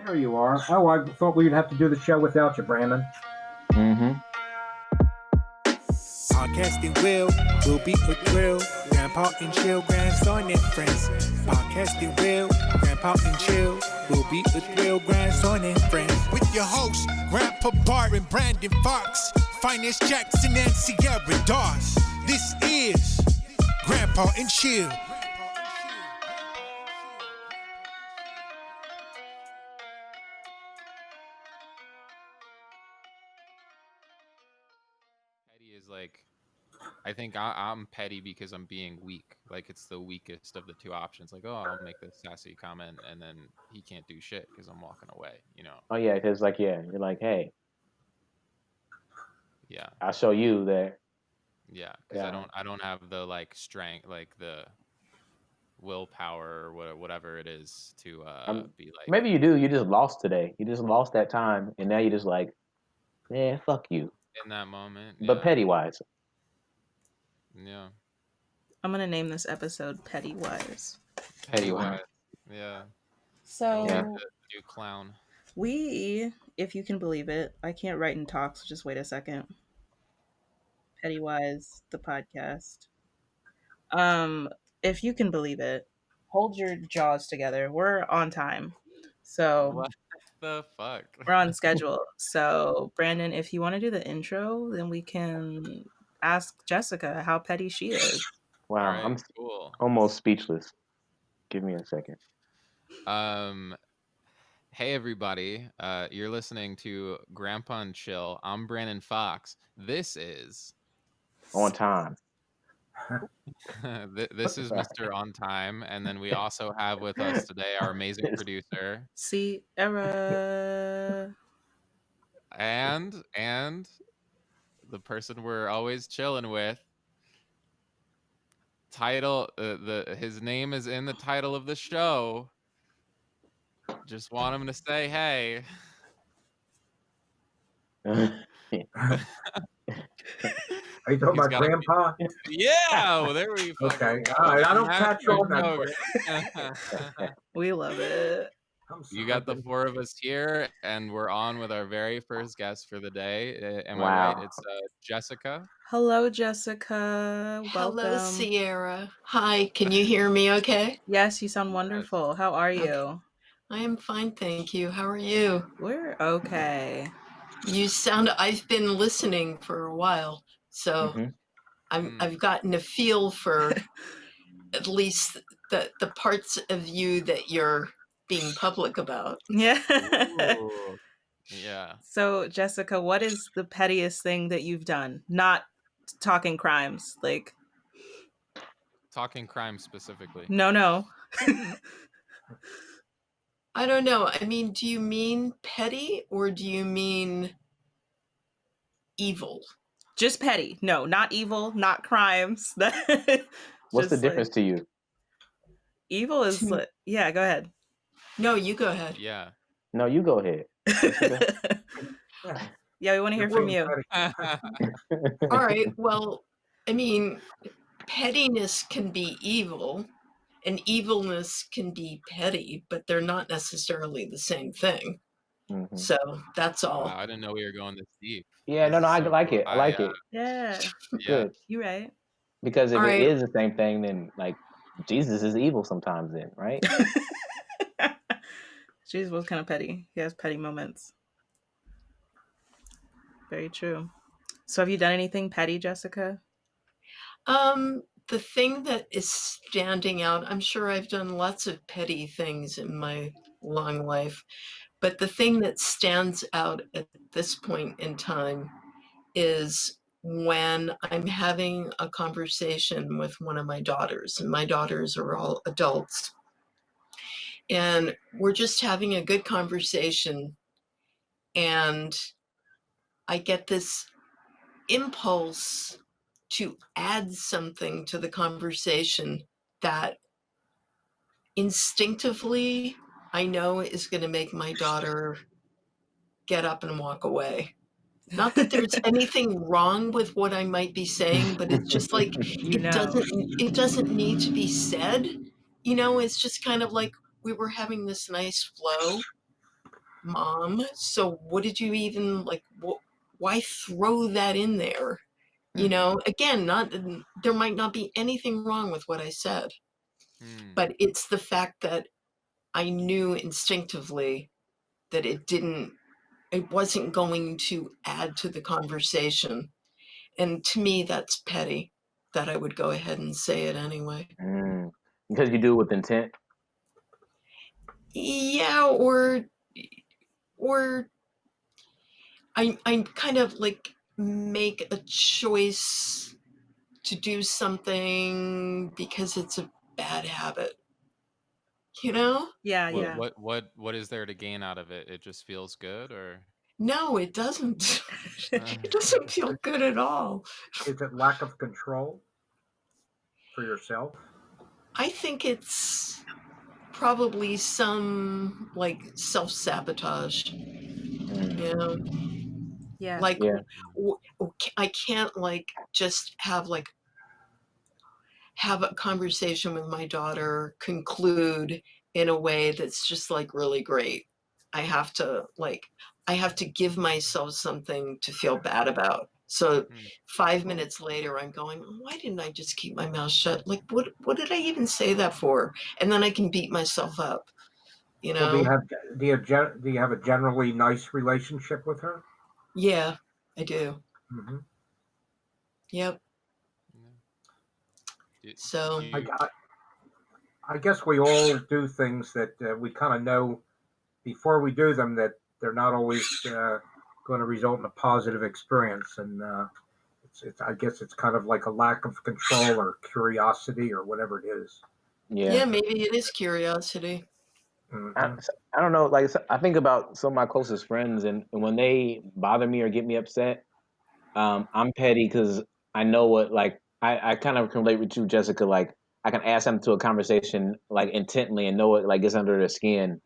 There you are. Oh, I thought we'd have to do the show without you, Brandon. Mm-hmm. Podcasting will be a thrill. Grandpa and chill, grandson and friends. Podcasting Grandpa and chill will be a thrill, grandson and friends. With your hosts, Grandpa Bart and Brandon Fox, Finest Jackson and Sierra Dawes. This is Grandpa and Chill. Petty is like, I think I'm petty because I'm being weak. Like, it's the weakest of the two options. Like, oh, I'll make this sassy comment, and then he can't do shit because I'm walking away. You know? Oh yeah, because you're like, hey, Yeah, I'll show you that. yeah. Because Yeah. I don't have the like strength, like the willpower or whatever it is to be like. Maybe you do. You just lost today. You just lost that time, and now you're just like, man, fuck you. In that moment. But Yeah. Pettywise. Yeah. I'm gonna name this episode Pettywise. Pettywise. Yeah. So Yeah. New clown. we, if you can believe it, I can't write and talk, so just wait a second. Pettywise, the podcast. If you can believe it, hold your jaws together. We're on time. So What the fuck? we're on schedule. So Brandon, if you want to do the intro, then we can ask Jessica how petty she is. Wow, All right, I'm cool. almost speechless. Give me a second. Hey everybody, you're listening to Grandpa and Chill. I'm Brandon Fox. This is On time. this is Mr. On Time, and then we also have with us today our amazing producer Sierra. and the person we're always chilling with. Title his name is in the title of the show. Just want him to say hey. Are you talking He's about gotta be- Grandpa? Yeah, well, there we fucking Okay. go. All right. I don't That's catch on our that. show. We love it. You got the four of us here, and we're on with our very first guest for the day. Am I Wow. right? It's Jessica. Hello, Jessica. Hello, Welcome. Sierra. Hi, can you hear me okay? Yes, you sound wonderful. How are you? Okay. I am fine, thank you. How are you? We're okay. I've been listening for a while, so I've gotten a feel for at least the parts of you that you're being public about. Yeah. Ooh. Yeah. So, Jessica, what is the pettiest thing that you've done? Not talking crimes, like Talking crime specifically. no. I don't know. I mean, do you mean petty or do you mean evil? Just petty. No, not evil, not crimes. What's the difference to you? Evil is yeah, go ahead. No, you go ahead. Yeah. No, you go ahead. Yeah, we want to hear from you. All right. Well, I mean, pettiness can be evil and evilness can be petty, but they're not necessarily the same thing. Mm-hmm. So that's all. Wow, I didn't know we were going this deep. Yeah, no, I like it. I like it. Yeah. Good. You're right. Because if All it right. is the same thing, then like Jesus is evil sometimes then, right? Jesus was kind of petty. He has petty moments. Very true. So have you done anything petty, Jessica? The thing that is standing out, I'm sure I've done lots of petty things in my long life, but the thing that stands out at this point in time is when I'm having a conversation with one of my daughters, and my daughters are all adults, and we're just having a good conversation, and I get this impulse to add something to the conversation that instinctively I know is going to make my daughter get up and walk away. Not that there's anything wrong with what I might be saying, but it's just like it doesn't need to be said. You know, it's just kind of like we were having this nice flow, Mom, so what did you even like? Why throw that in there? You know, again, there might not be anything wrong with what I said, but it's the fact that I knew instinctively that it wasn't going to add to the conversation. And to me, that's petty that I would go ahead and say it anyway. Because you do it with intent. Yeah, or I kind of like make a choice to do something because it's a bad habit. You know? Yeah, What yeah. what is there to gain out of it? It just feels good, or No, it doesn't. It doesn't feel good at all. Is it lack of control for yourself? I think it's probably some like self-sabotage. You know? Yeah. Like Yeah. I can't like just have a conversation with my daughter conclude in a way that's just like really great. I have to give myself something to feel bad about. So 5 minutes later, I'm going, why didn't I just keep my mouth shut? Like, what did I even say that for? And then I can beat myself up, you Well, do know? you have a generally nice relationship with her? Yeah, I do. Mm-hmm. Yep. So, I guess we all do things that we kind of know before we do them that they're not always going to result in a positive experience, and I guess it's kind of like a lack of control or curiosity or whatever it is. yeah, Yeah. maybe it is curiosity. I, Mm-hmm. I don't know. Like I think about some of my closest friends, and when they bother me or get me upset, I'm petty because I know what like I kind of can relate with you, Jessica. Like I can ask them to a conversation like intently and know it like gets under their skin,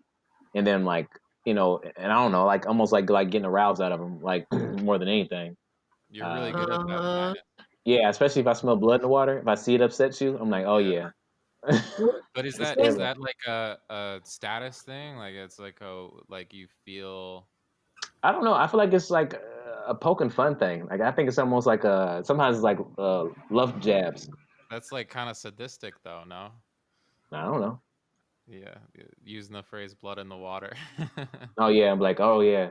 and then like and I don't know, like almost like getting aroused out of them, like more than anything. you're really Um, good at that, Uh, Brian. yeah, especially if I smell blood in the water. If I see it upsets you, I'm like, oh Yeah. yeah, But is it's that is when terrible. that like a status thing? Like it's like like you feel I don't know. I feel like it's like a poking fun thing. Like I think it's almost like sometimes it's like love jabs. that's like kind of sadistic though, no? I don't know. Yeah, using the phrase blood in the water. Oh yeah, I'm like, oh yeah.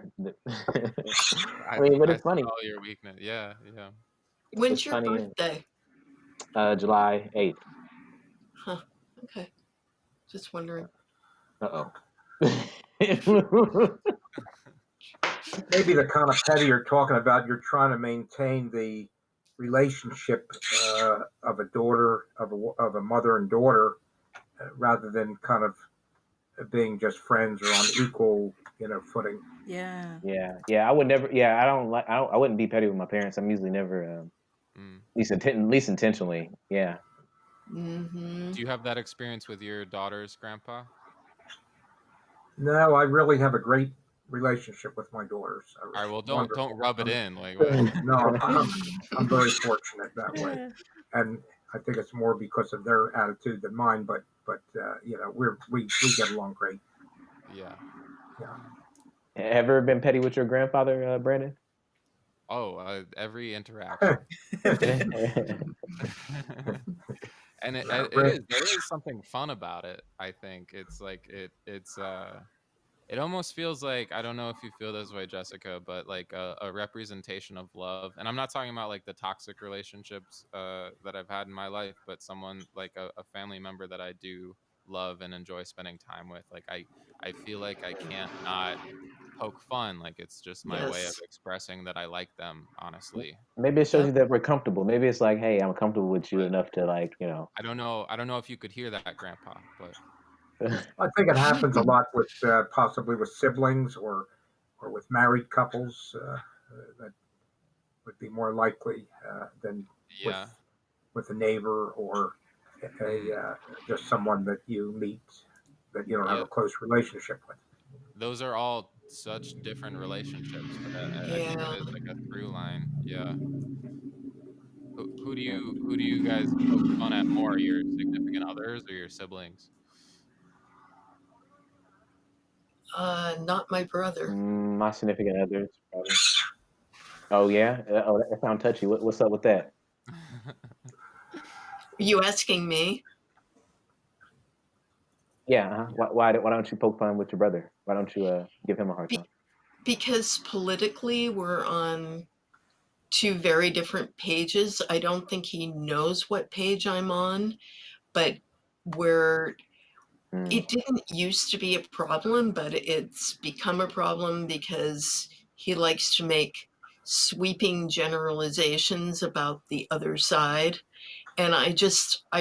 I mean, but I it's funny. saw your weakness. Yeah, yeah. It's when's your funny. birthday? July 8th. Huh. Okay. Just wondering. Uh-oh. Maybe the kind of petty you're talking about, you're trying to maintain the relationship of a daughter, of a mother and daughter, rather than kind of being just friends or on equal, footing. Yeah. Yeah. I would never. Yeah, I wouldn't be petty with my parents. I'm usually never. Mm. At least intentionally. Yeah. Mm-hmm. Do you have that experience with your daughter's grandpa? No, I really have a great relationship with my daughters. All right, well, don't Wonderful. rub it in. Like what? No, I'm very fortunate that way, and I think it's more because of their attitude than mine. But we get along great. Yeah. Yeah. Have you ever been petty with your grandfather, Brandon? Oh, every interaction. And it is there is something fun about it. I think it's like it almost feels like, I don't know if you feel this way, Jessica, but like a representation of love. And I'm not talking about like the toxic relationships that I've had in my life, but someone like a family member that I do love and enjoy spending time with. Like I feel like I can't not poke fun. Like it's just my way of Yes. expressing that I like them, honestly. Maybe it shows you Yep. that we're comfortable. Maybe it's like, hey, I'm comfortable with you But enough to like, I don't know if you could hear that, Grandpa, but I think it happens a lot with possibly with siblings or with married couples that would be more likely than with yeah. a neighbor or just someone that you meet that you don't have Yeah, a close relationship with. those are all such different relationships, but I think it Yeah. is like a through line. Yeah. Who do you guys poke fun at more? Your significant others or your siblings? Not my brother. My significant others, probably. Oh yeah. Oh, that sounds touchy. What's up with that? Are you asking me? Yeah. Why don't you poke fun with your brother? Why don't you give him a hard time? Because politically we're on two very different pages. I don't think he knows what page I'm on, but we're it didn't used to be a problem, but it's become a problem because he likes to make sweeping generalizations about the other side. And I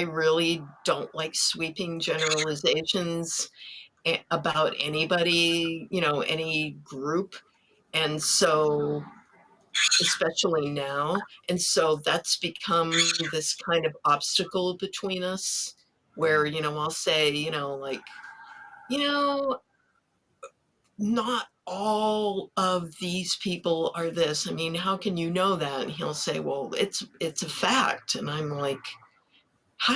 really don't like sweeping generalizations about anybody, any group. And so, especially now. And so that's become this kind of obstacle between us where, I'll say, like, not all of these people are this. I mean, how can you know that? And he'll say, well, it's a fact. And I'm like, how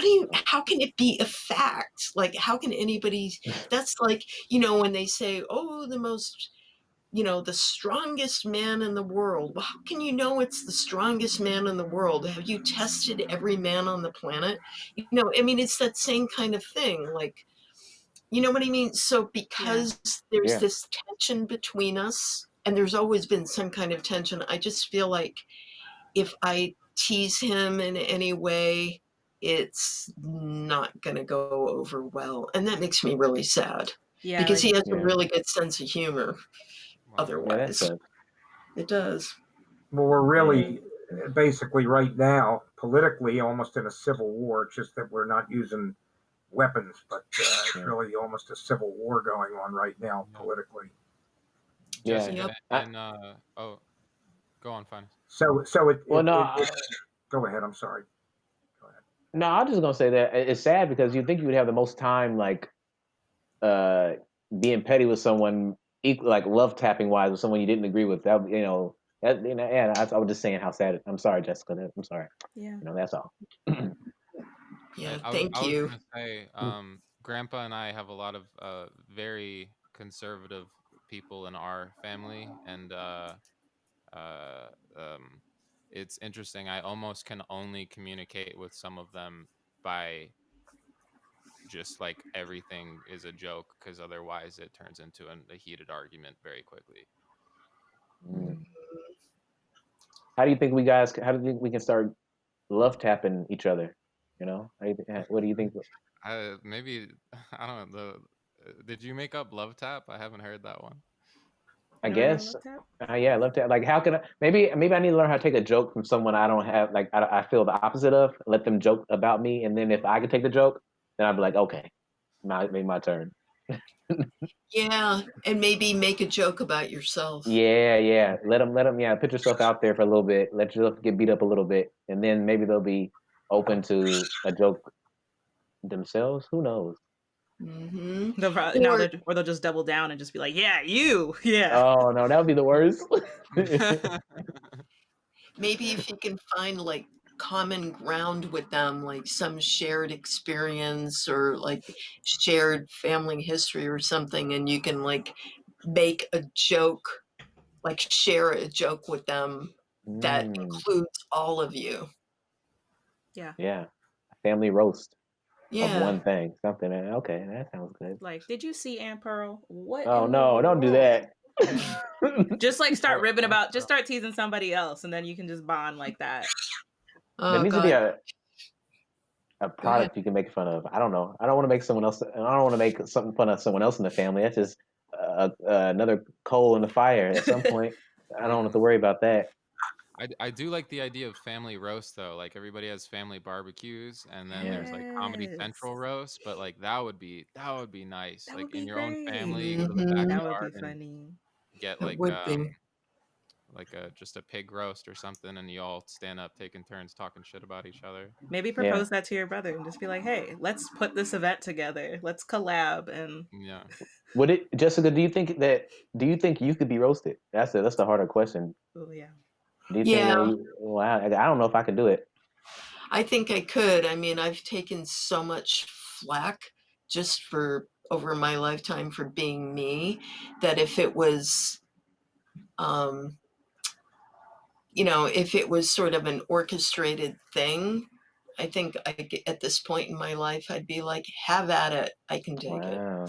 can it be a fact? Like, how can anybody, that's like, when they say, oh, the strongest man in the world. Well, how can you know it's the strongest man in the world? Have you tested every man on the planet? I mean, it's that same kind of thing. Like, you know what I mean? So because there's this tension between us, and there's always been some kind of tension, I just feel like if I tease him in any way, it's not going to go over well. And that makes me really sad. Yeah, because like, he has a really good sense of humor. Wow. Otherwise, it does. Well, we're really basically right now politically almost in a civil war. It's just that we're not using weapons, but it's really almost a civil war going on right now politically. Jessica, and oh, go on, fine. So go ahead. I'm sorry. Go ahead. No, I'm just gonna say that it's sad because you think you would have the most time, like, being petty with someone, like love tapping wise with someone you didn't agree with. That I was just saying how sad. I'm sorry, Jessica. I'm sorry. Yeah. That's all. Yeah, thank you. I was gonna say, Grandpa and I have a lot of very conservative people in our family, and it's interesting. I almost can only communicate with some of them by just like everything is a joke, because otherwise it turns into a heated argument very quickly. How do you think we can start love tapping each other? What do you think? Maybe I don't know. Did you make up love tap? I haven't heard that one. I guess. Yeah, love tap. Like, how can I? Maybe I need to learn how to take a joke from someone I don't have. Like, I feel the opposite of. Let them joke about me, and then if I can take the joke, then I'd be like, okay, my turn. Yeah, and maybe make a joke about yourself. Yeah. Let them. Yeah, put yourself out there for a little bit. Let yourself get beat up a little bit, and then maybe they'll be open to a joke themselves. Who knows? Mm-hmm. They'll just double down and just be like, "Yeah, you, yeah." Oh no, that would be the worst. Maybe if you can find like common ground with them, like some shared experience or like shared family history or something, and you can like make a joke, like share a joke with them that includes all of you. Yeah, family roast. Yeah. Of one thing, something. Okay, that sounds good. Like, did you see Aunt Pearl? What? Oh no, don't do that. Just like start start teasing somebody else, and then you can just bond like that. There needs to be a product you can make fun of. I don't know. I don't want to make someone else. I don't want to make fun of someone else in the family. That's just another coal in the fire. At some point, I don't have to worry about that. I do like the idea of family roast though. Like, everybody has family barbecues, and then there's like Comedy Central roast. But like that would be nice. That like would be in your own family, Mhm. go to the backyard. That would be funny. Get That like would be. like just a pig roast or something, and you all stand up taking turns talking shit about each other. Maybe propose that to your brother and just be like, "Hey, let's put this event together. Let's collab." And would it, Jessica? Do you think you could be roasted? That's the harder question. Oh yeah. Do you think I don't know if I could do it. I think I could. I mean, I've taken so much flack just for over my lifetime for being me, that if it was, if it was sort of an orchestrated thing, I think at this point in my life, I'd be like, have at it. I can take it. Wow.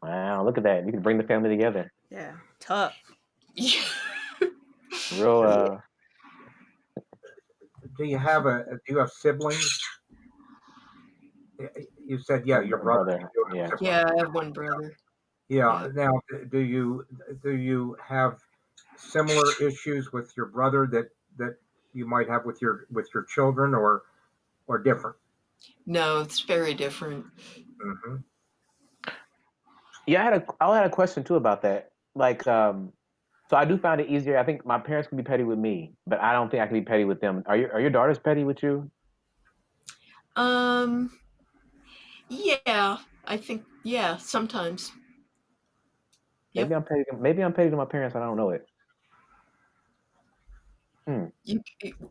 Wow, look at that. You can bring the family together. Yeah, tough. Yeah. Real, Do you have siblings? You said, yeah, your brother. brother. Yeah. Yeah, I have one brother. Yeah. Yeah. Now, do you have similar issues with your brother that you might have with your children, or different? No, it's very different. Hmm. Yeah, I had a question too about that. Like, so I do find it easier. I think my parents can be petty with me, but I don't think I can be petty with them. Are your daughters petty with you? Yeah, I think, yeah, sometimes. Yep. Maybe I'm petty. Maybe I'm petty to my parents. I don't know it.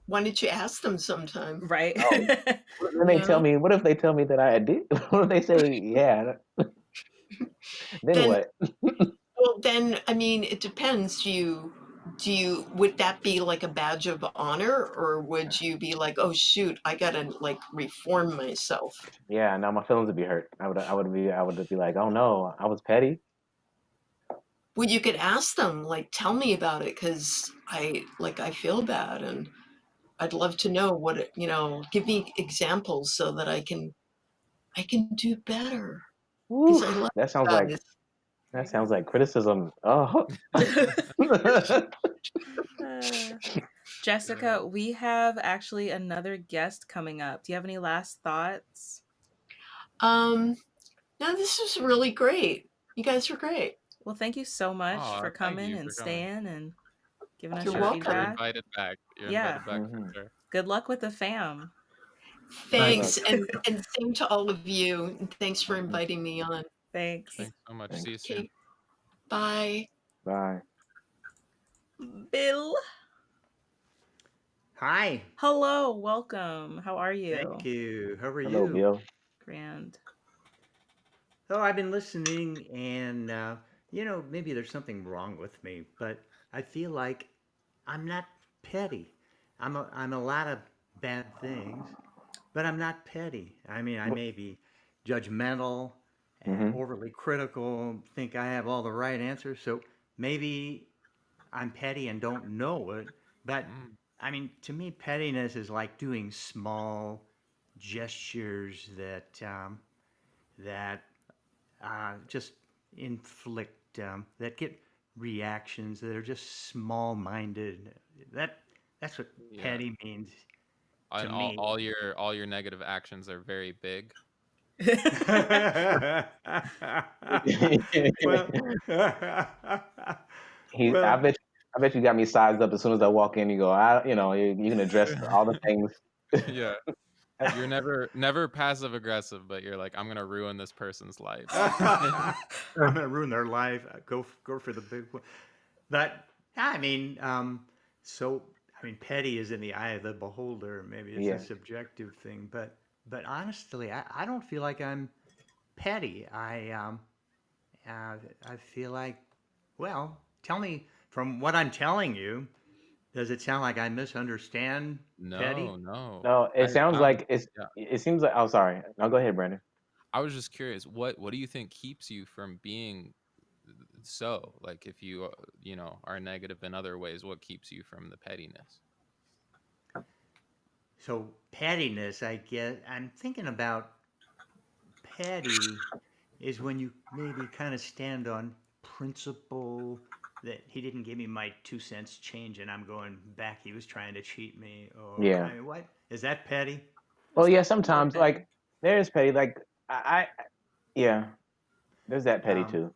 Why don't you ask them sometime? Right. Oh, what if they tell me? What if they tell me that I did? What if they say, yeah? Then what? Well, then, I mean, it depends. Would that be like a badge of honor, or would you be like, oh shoot, I gotta like reform myself? Yeah, now my feelings would be hurt. I would be like, oh no, I was petty. Well, you could ask them, like, tell me about it, because I feel bad, and I'd love to know give me examples so that I can do better. Because I love That sounds like criticism. Oh. Jessica, we have actually another guest coming up. Do you have any last thoughts? No, this is really great. You guys are great. Well, thank you so much for thank coming you and for coming. staying and giving us You're your welcome. You're feedback. invited back. You're Yeah. invited back for sure. Good luck with the fam. Thanks, and same to all of you. And thanks for inviting me on. Thanks. Thanks so much. See you soon. Okay. Bye. Bye. Bill. Hi. Hello. Welcome. How are you? Thank you. How are Hello, you? Bill. Grand. Oh, I've been listening, and maybe there's something wrong with me, but I feel like I'm not petty. I'm a lot of bad things, but I'm not petty. I mean, I may be judgmental and overly critical, think I have all the right answers. So maybe I'm petty and don't know it. But I mean, to me, pettiness is like doing small gestures that just inflict that get reactions that are just small-minded. That's what petty means to And me. all your negative actions are very big. Well, I bet you got me sized up as soon as I walk in. You go, you can address all the things. Yeah. You're never passive aggressive, but you're like, I'm gonna ruin this person's life. I'm gonna ruin their life. Go for the big one. But I mean, petty is in the eye of the beholder. Maybe it's a subjective thing, but honestly, I don't feel like I'm petty. I feel like, well, tell me from what I'm telling you. Does it sound like I misunderstand petty? No, it sounds like it seems like, oh, sorry. No, go ahead, Brandon. I was just curious, what do you think keeps you from being so? Like, if you are negative in other ways, what keeps you from the pettiness? So pettiness, I guess, I'm thinking about petty is when you maybe kind of stand on principle, that he didn't give me my 2 cents change and I'm going back, he was trying to cheat me, or I mean, what is that petty? Well, yeah, sometimes like there is petty, like there's that petty too.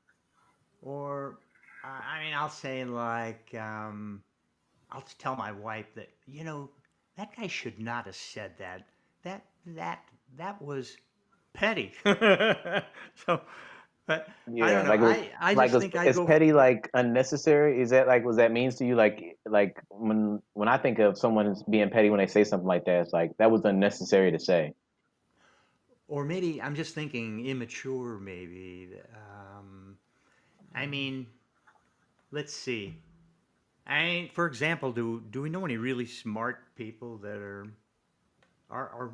Or I mean, I'll say like I'll tell my wife that that guy should not have said that. That was petty. So, but I don't know. I just think is petty like unnecessary? Is that like what that means to you? Like when I think of someone being petty when they say something like that, it's like that was unnecessary to say. or maybe I'm just thinking immature. Maybe. I mean, let's see. For example, do we know any really smart people that are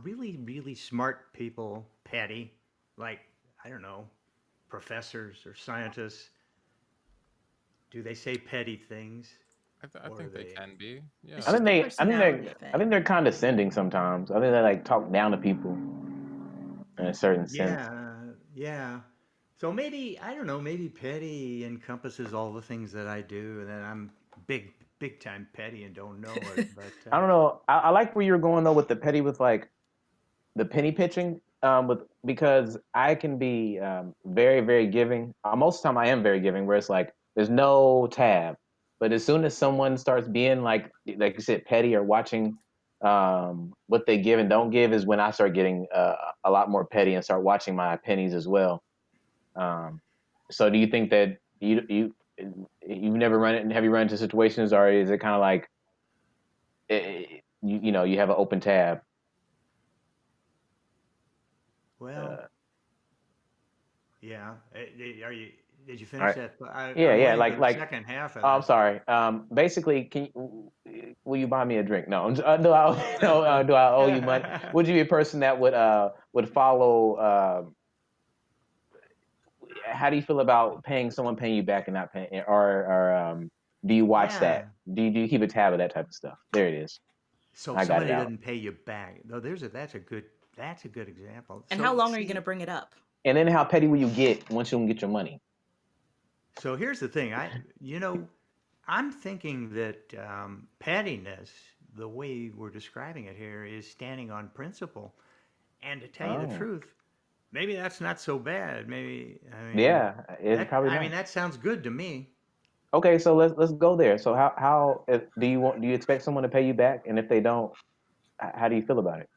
really smart people petty? Like, I don't know, professors or scientists. Do they say petty things, I or are think they they? can be. It's Yeah. I think just a they, I think personality they, I think thing. they're condescending sometimes. I think they like talk down to people in a certain sense. Yeah, yeah. So maybe I don't know. Maybe petty encompasses all the things that I do, and then I'm big time petty and don't know it. But I don't know. I like where you're going though with the petty, with like the penny pitching. With because I can be very very giving. Most of the time I am very giving, where it's like there's no tab. But as soon as someone starts being like you said, petty or watching what they give and don't give, is when I start getting a lot more petty and start watching my pennies as well. Um, so do you think that you've never run it? Have you run into situations, or is it kind of like you have an open tab? well, Uh, yeah. Are you? Did you all finish right. that? Yeah, I'm yeah. waiting for Like the like. second half of Oh, I'm that. sorry. Basically, will you buy me a drink? No. Do I no, do I owe you money? Would you be a person that would follow? How do you feel about someone paying you back and not paying, or do you watch that? Yeah. Do you keep a tab of that type of stuff? There it is. So if I got it somebody out. doesn't pay you back, though, that's a good example. And how So long are you going to see, bring it up? And then how petty will you get once you don't get your money? so here's the thing. I'm thinking that pettiness, the way we're describing it here, is standing on principle. And to tell you the Oh, truth, maybe that's not so bad. Maybe yeah. It's probably I mean not. that sounds good to me. Okay, so let's go there. So do you expect someone to pay you back? And if they don't, how do you feel about it?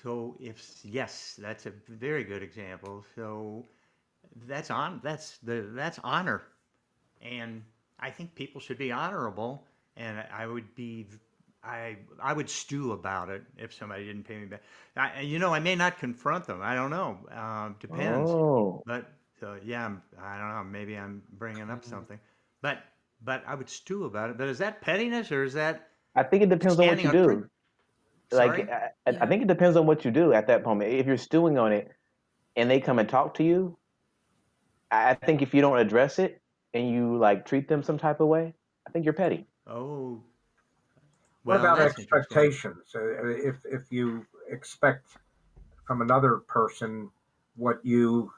So if yes, that's a very good example. So that's honor, and I think people should be honorable. And I would stew about it if somebody didn't pay me back. I may not confront them. I don't know. Depends. Oh. But so yeah, I don't know. Maybe I'm bringing up something, but I would stew about it. But is that pettiness or is that I think it depends on what standing you on print? do. Like Sorry. I Yeah. think it depends on what you do at that moment. If you're stewing on it and they come and talk to you, I think if you don't address it and you like treat them some type of way, I think you're petty. Oh, What well, about that's interesting. expectations? If you expect from another person what you,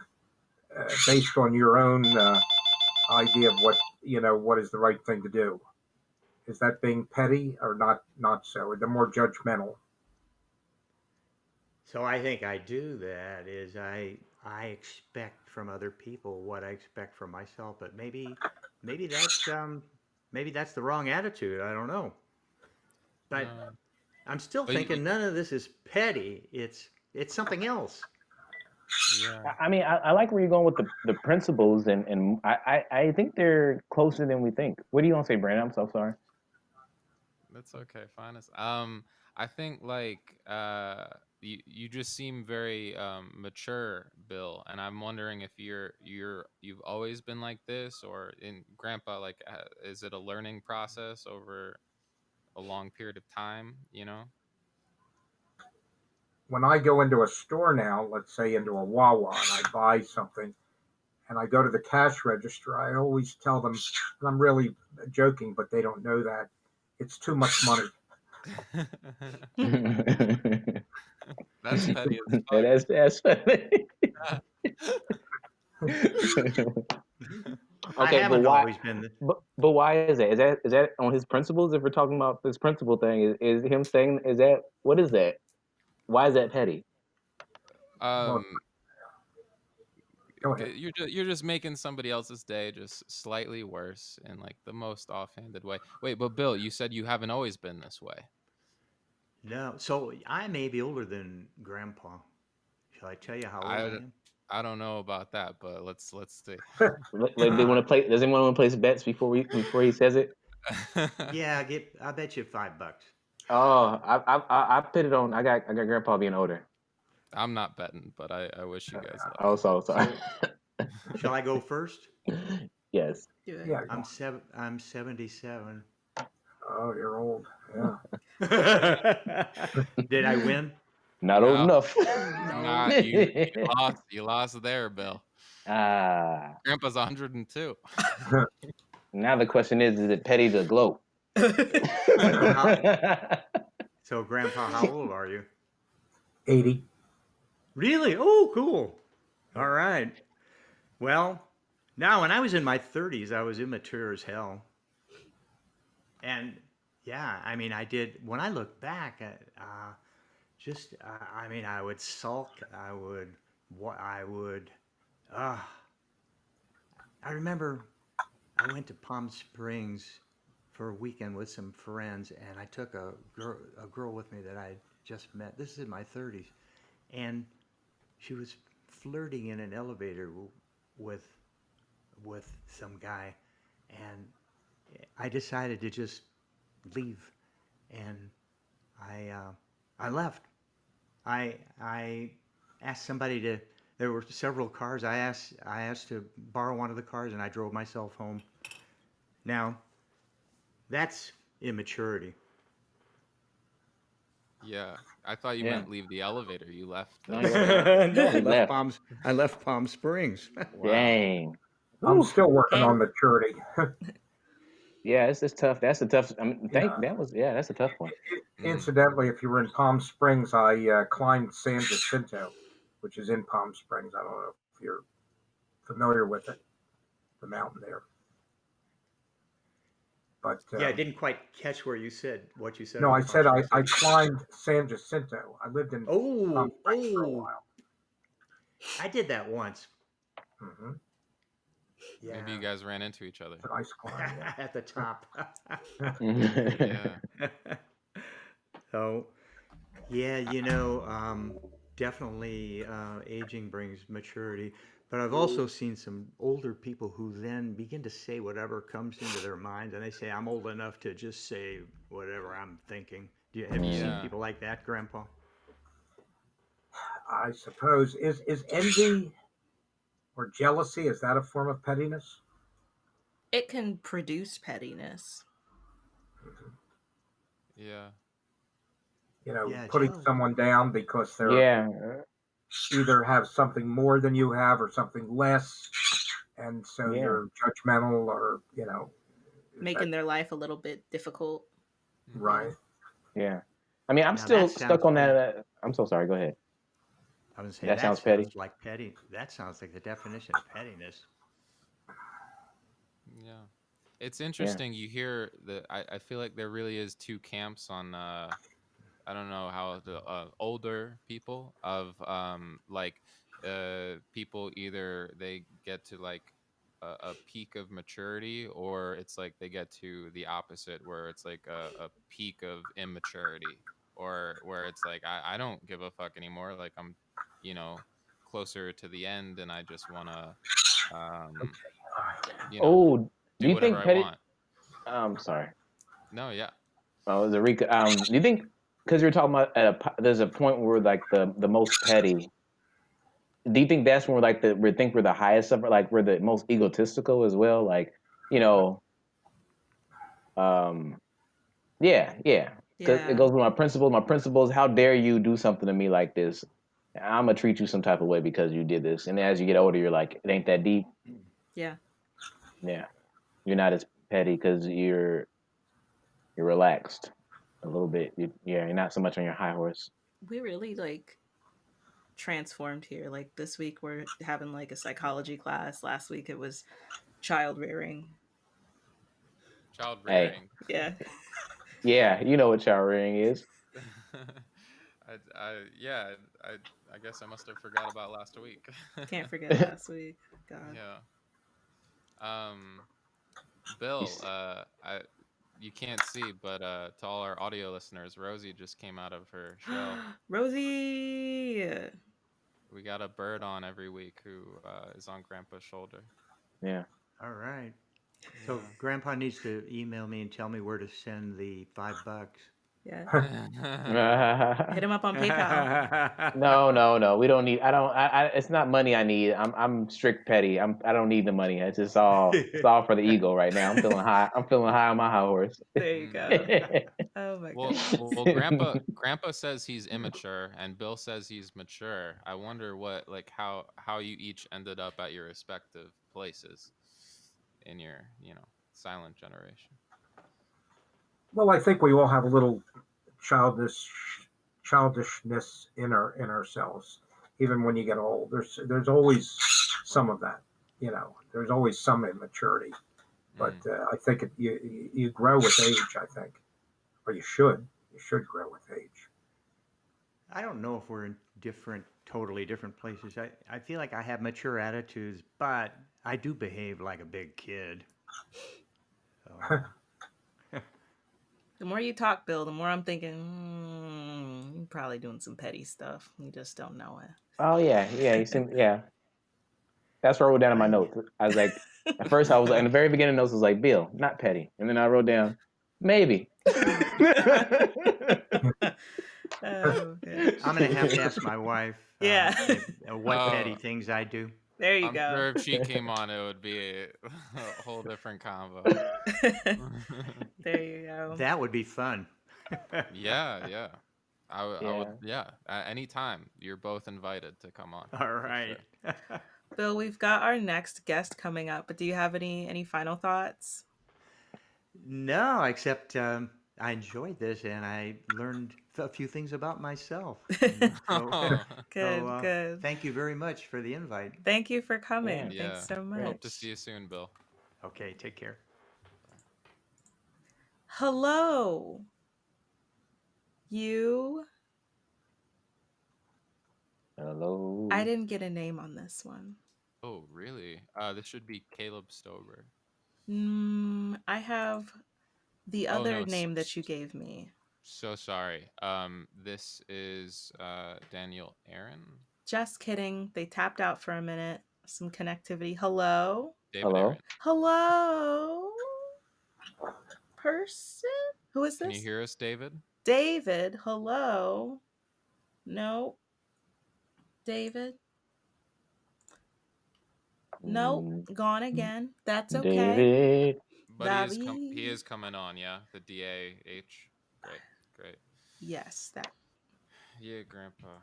based on your own idea of what is the right thing to do, is that being petty or not? Not so. They're more judgmental. So I think I do that is I expect from other people what I expect from myself, but maybe that's maybe that's the wrong attitude. I don't know. But No. I'm still But thinking none of this is petty. It's something else. yeah. I mean, I like where you're going with the principles, and I think they're closer than we think. What do you want to say, Brandon? I'm so sorry. That's okay, finest. I think you just seem very mature, Bill, and I'm wondering if you've always been like this, or in Grandpa, like is it a learning process over a long period of time? You know? When I go into a store now, let's say into a Wawa, and I buy something, and I go to the cash register, I always tell them, and I'm really joking, but they don't know that it's too much money. That's petty as Yeah, fuck. that's funny. I Okay, haven't always been. but why is that? Is that on his principles? If we're talking about this principle thing, is him saying, is that, what is that? Why is that petty? Well, um, go ahead. you're just making somebody else's day just slightly worse in like the most offhanded way. Wait, but Bill, you said you haven't always been this way. No, so I may be older than Grandpa. Shall I tell you how old I I am? I don't know about that, but let's see. Like they want to play. Does anyone want to place bets before he says it? Yeah, I bet you $5. Oh, I put it on. I got Grandpa being older. I'm not betting, but I wish you guys luck. Oh, so sorry. Shall I go first? Yes. Do it. Yeah. I'm 77. Oh, you're old. Yeah. Did I win? Not old No, enough. nah, you lost there, Bill. Ah. Grandpa's 102. Now the question is it petty to gloat? So, Grandpa, how old are you? 80. Really? Oh, cool. All right. Well, now when I was in my 30s, I was immature as hell. And yeah, I mean, I did, when I look back at, I mean, I would sulk. Uh, I remember I went to Palm Springs for a weekend with some friends, and I took a girl with me that I had just met. This is in my 30s, and she was flirting in an elevator with some guy, and I decided to just leave, and I left. I asked somebody to. There were several cars. I asked to borrow one of the cars, and I drove myself home. Now, that's immaturity. Yeah, I thought you Yeah. meant leave the elevator. You left. No, The you left. No, He left. I left Palm Springs. Wow. Dang. I'm Whew. still working on maturity. Yeah, it's tough. That's a tough. I mean, Yeah. that's a tough one. Incidentally, if you were in Palm Springs, I climbed San Jacinto, which is in Palm Springs. I don't know if you're familiar with it, the mountain there. But Yeah, I didn't quite catch what you said. no, I about said Palm I Springs. climbed San Jacinto. I lived in Palm Springs for a Oh, while. I did that once. Mm-hmm. Yeah. Maybe you guys ran into each other. It's a nice climb. Yeah. At the top. Yeah. So, yeah, definitely aging brings maturity. But I've also seen some older people who then begin to say whatever comes into their mind, and they say, "I'm old enough to just say whatever I'm thinking." Have you seen Yeah. people like that, Grandpa? I suppose is envy or jealousy, is that a form of pettiness? It can produce pettiness. Yeah. You know, Yeah, putting jealous. someone down because they're Yeah. either have something more than you have or something less, and so Yeah. you're judgmental, or Making their life a little bit difficult. right. Yeah. I mean, I'm Now still that stuck sounds on petty. that. I'm so sorry. Go ahead. I was saying That sounds petty. like petty. That sounds like the definition of pettiness. Yeah. It's interesting. You hear I feel like there really is two camps on I don't know how the older people of people either they get to like a peak of maturity, or it's like they get to the opposite where it's like a peak of immaturity, or where it's like I don't give a fuck anymore, like I'm closer to the end and I just want to um Oh, do do you whatever think I petty? want. Sorry. No, yeah. Oh, the Rica. Do you think because you're talking about there's a point where like the most petty. Do you think that's when we think we're the highest of it, like we're the most egotistical as well? Like, you know, um, yeah. Because it Yeah. goes with my principles. My principles. How dare you do something to me like this? I'm gonna treat you some type of way because you did this. And as you get older, you're like, it ain't that deep. Yeah. Yeah, you're not as petty because you're relaxed a little bit. You're not so much on your high horse. We really transformed here. Like this week we're having like a psychology class. Last week it was child rearing. Child Hey. rearing. Yeah. Yeah, you know what child rearing is. I guess I must have forgot about last week. Can't forget last week. God. Yeah. Bill, you can't see, but to all our audio listeners, Rosie just came out of her shell. Rosie. We got a bird on every week who is on Grandpa's shoulder. Yeah. All right. So Grandpa needs to email me and tell me where to send the $5. Yeah. Hit him up on PayPal. No. We don't need. I don't. It's not money I need. I'm strict petty. I don't need the money. It's just all. It's all for the ego right now. I'm feeling high. I'm feeling high on my high horse. There you go. Oh my goodness. Well, Grandpa says he's immature, and Bill says he's mature. I wonder how you each ended up at your respective places in your silent generation. Well, I think we all have a little childishness in ourselves. Even when you get old, there's always some of that. There's always some immaturity. But I think you grow with age. I think, or you should grow with age. I don't know if we're in totally different places. I feel like I have mature attitudes, but I do behave like a big kid. So. The more you talk, Bill, the more I'm thinking, you're probably doing some petty stuff. You just don't know it. Oh yeah. You seem That's what I wrote down in my notes. I was like, at first I was in the very beginning notes was like Bill, not petty, and then I wrote down maybe. Oh, I'm gonna have to ask my wife. Yeah. What petty things I do. There you I'm go. sure if she came on, it would be a whole different combo. There you go. That would be fun. Yeah. I would. Anytime, you're both invited to come on. All right. Sure. Bill, we've got our next guest coming up, but do you have any final thoughts? No, except I enjoyed this and I learned a few things about myself. Good. Thank you very much for the invite. Thank you for coming. Yeah. Thanks so much. Hope to see you soon, Bill. Okay, take care. Hello. You. Hello. I didn't get a name on this one. Oh, really? This should be Caleb Stober. I have the other name that you gave me. So sorry. This is Daniel Aaron. Just kidding. They tapped out for a minute. Some connectivity. Hello? David Aaron. Hello? Person? Who is this? Can you hear us, David? David, hello? No. David? Nope. Gone again. That's okay. David. But he is coming on, yeah? The DAH. Great. Yes, that. Yeah, Grandpa,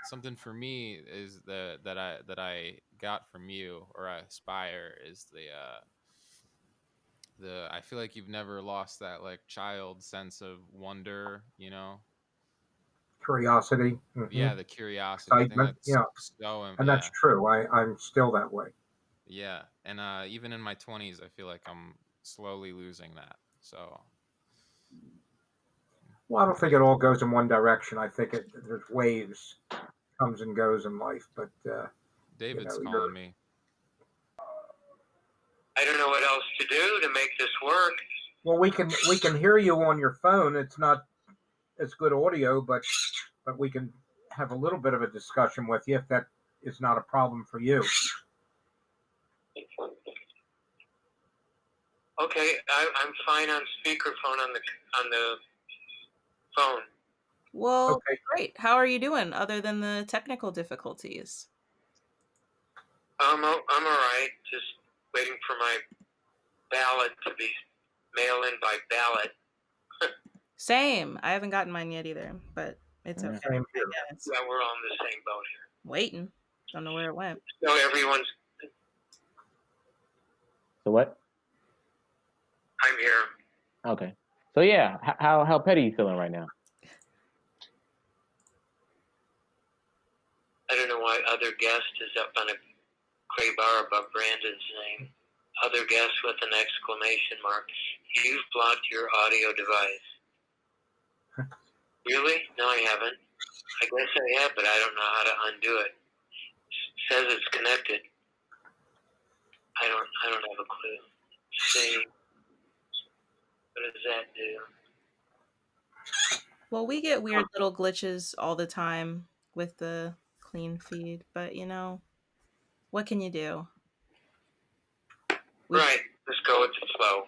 something for me is that I got from you, or I aspire, is the I feel like you've never lost that child sense of wonder, Curiosity. Mm-hmm. Yeah, the curiosity. Excitement. I think that's and that's true. I'm still that way. Yeah, and even in my 20s, I feel like I'm slowly losing that. So. Well, I don't think it all goes in one direction. I think there's waves, comes and goes in life. But David's calling me. I don't know what else to do to make this work. Well, we can hear you on your phone. It's not as good audio, but we can have a little bit of a discussion with you if that is not a problem for you. Okay, I'm fine on speakerphone on the phone. Well, okay. Great. How are you doing other than the technical difficulties? I'm all right. Just waiting for my ballot to be mailed in by ballot. Same. I haven't gotten mine yet either, but it's okay. Same here. Yeah, we're all in the same boat here. Waiting. Don't know where it went. So everyone's. So what? I'm here. Okay. So yeah, how petty are you feeling right now? I don't know why other guest is up on a gray bar above Brandon's name. Other guest with an exclamation mark. You've blocked your audio device. Really? No, I haven't. I guess I have, but I don't know how to undo it. Says it's connected. I don't have a clue. See, what does that do? Well, we get weird little glitches all the time with the clean feed, but what can you do? Right. Let's go with the flow.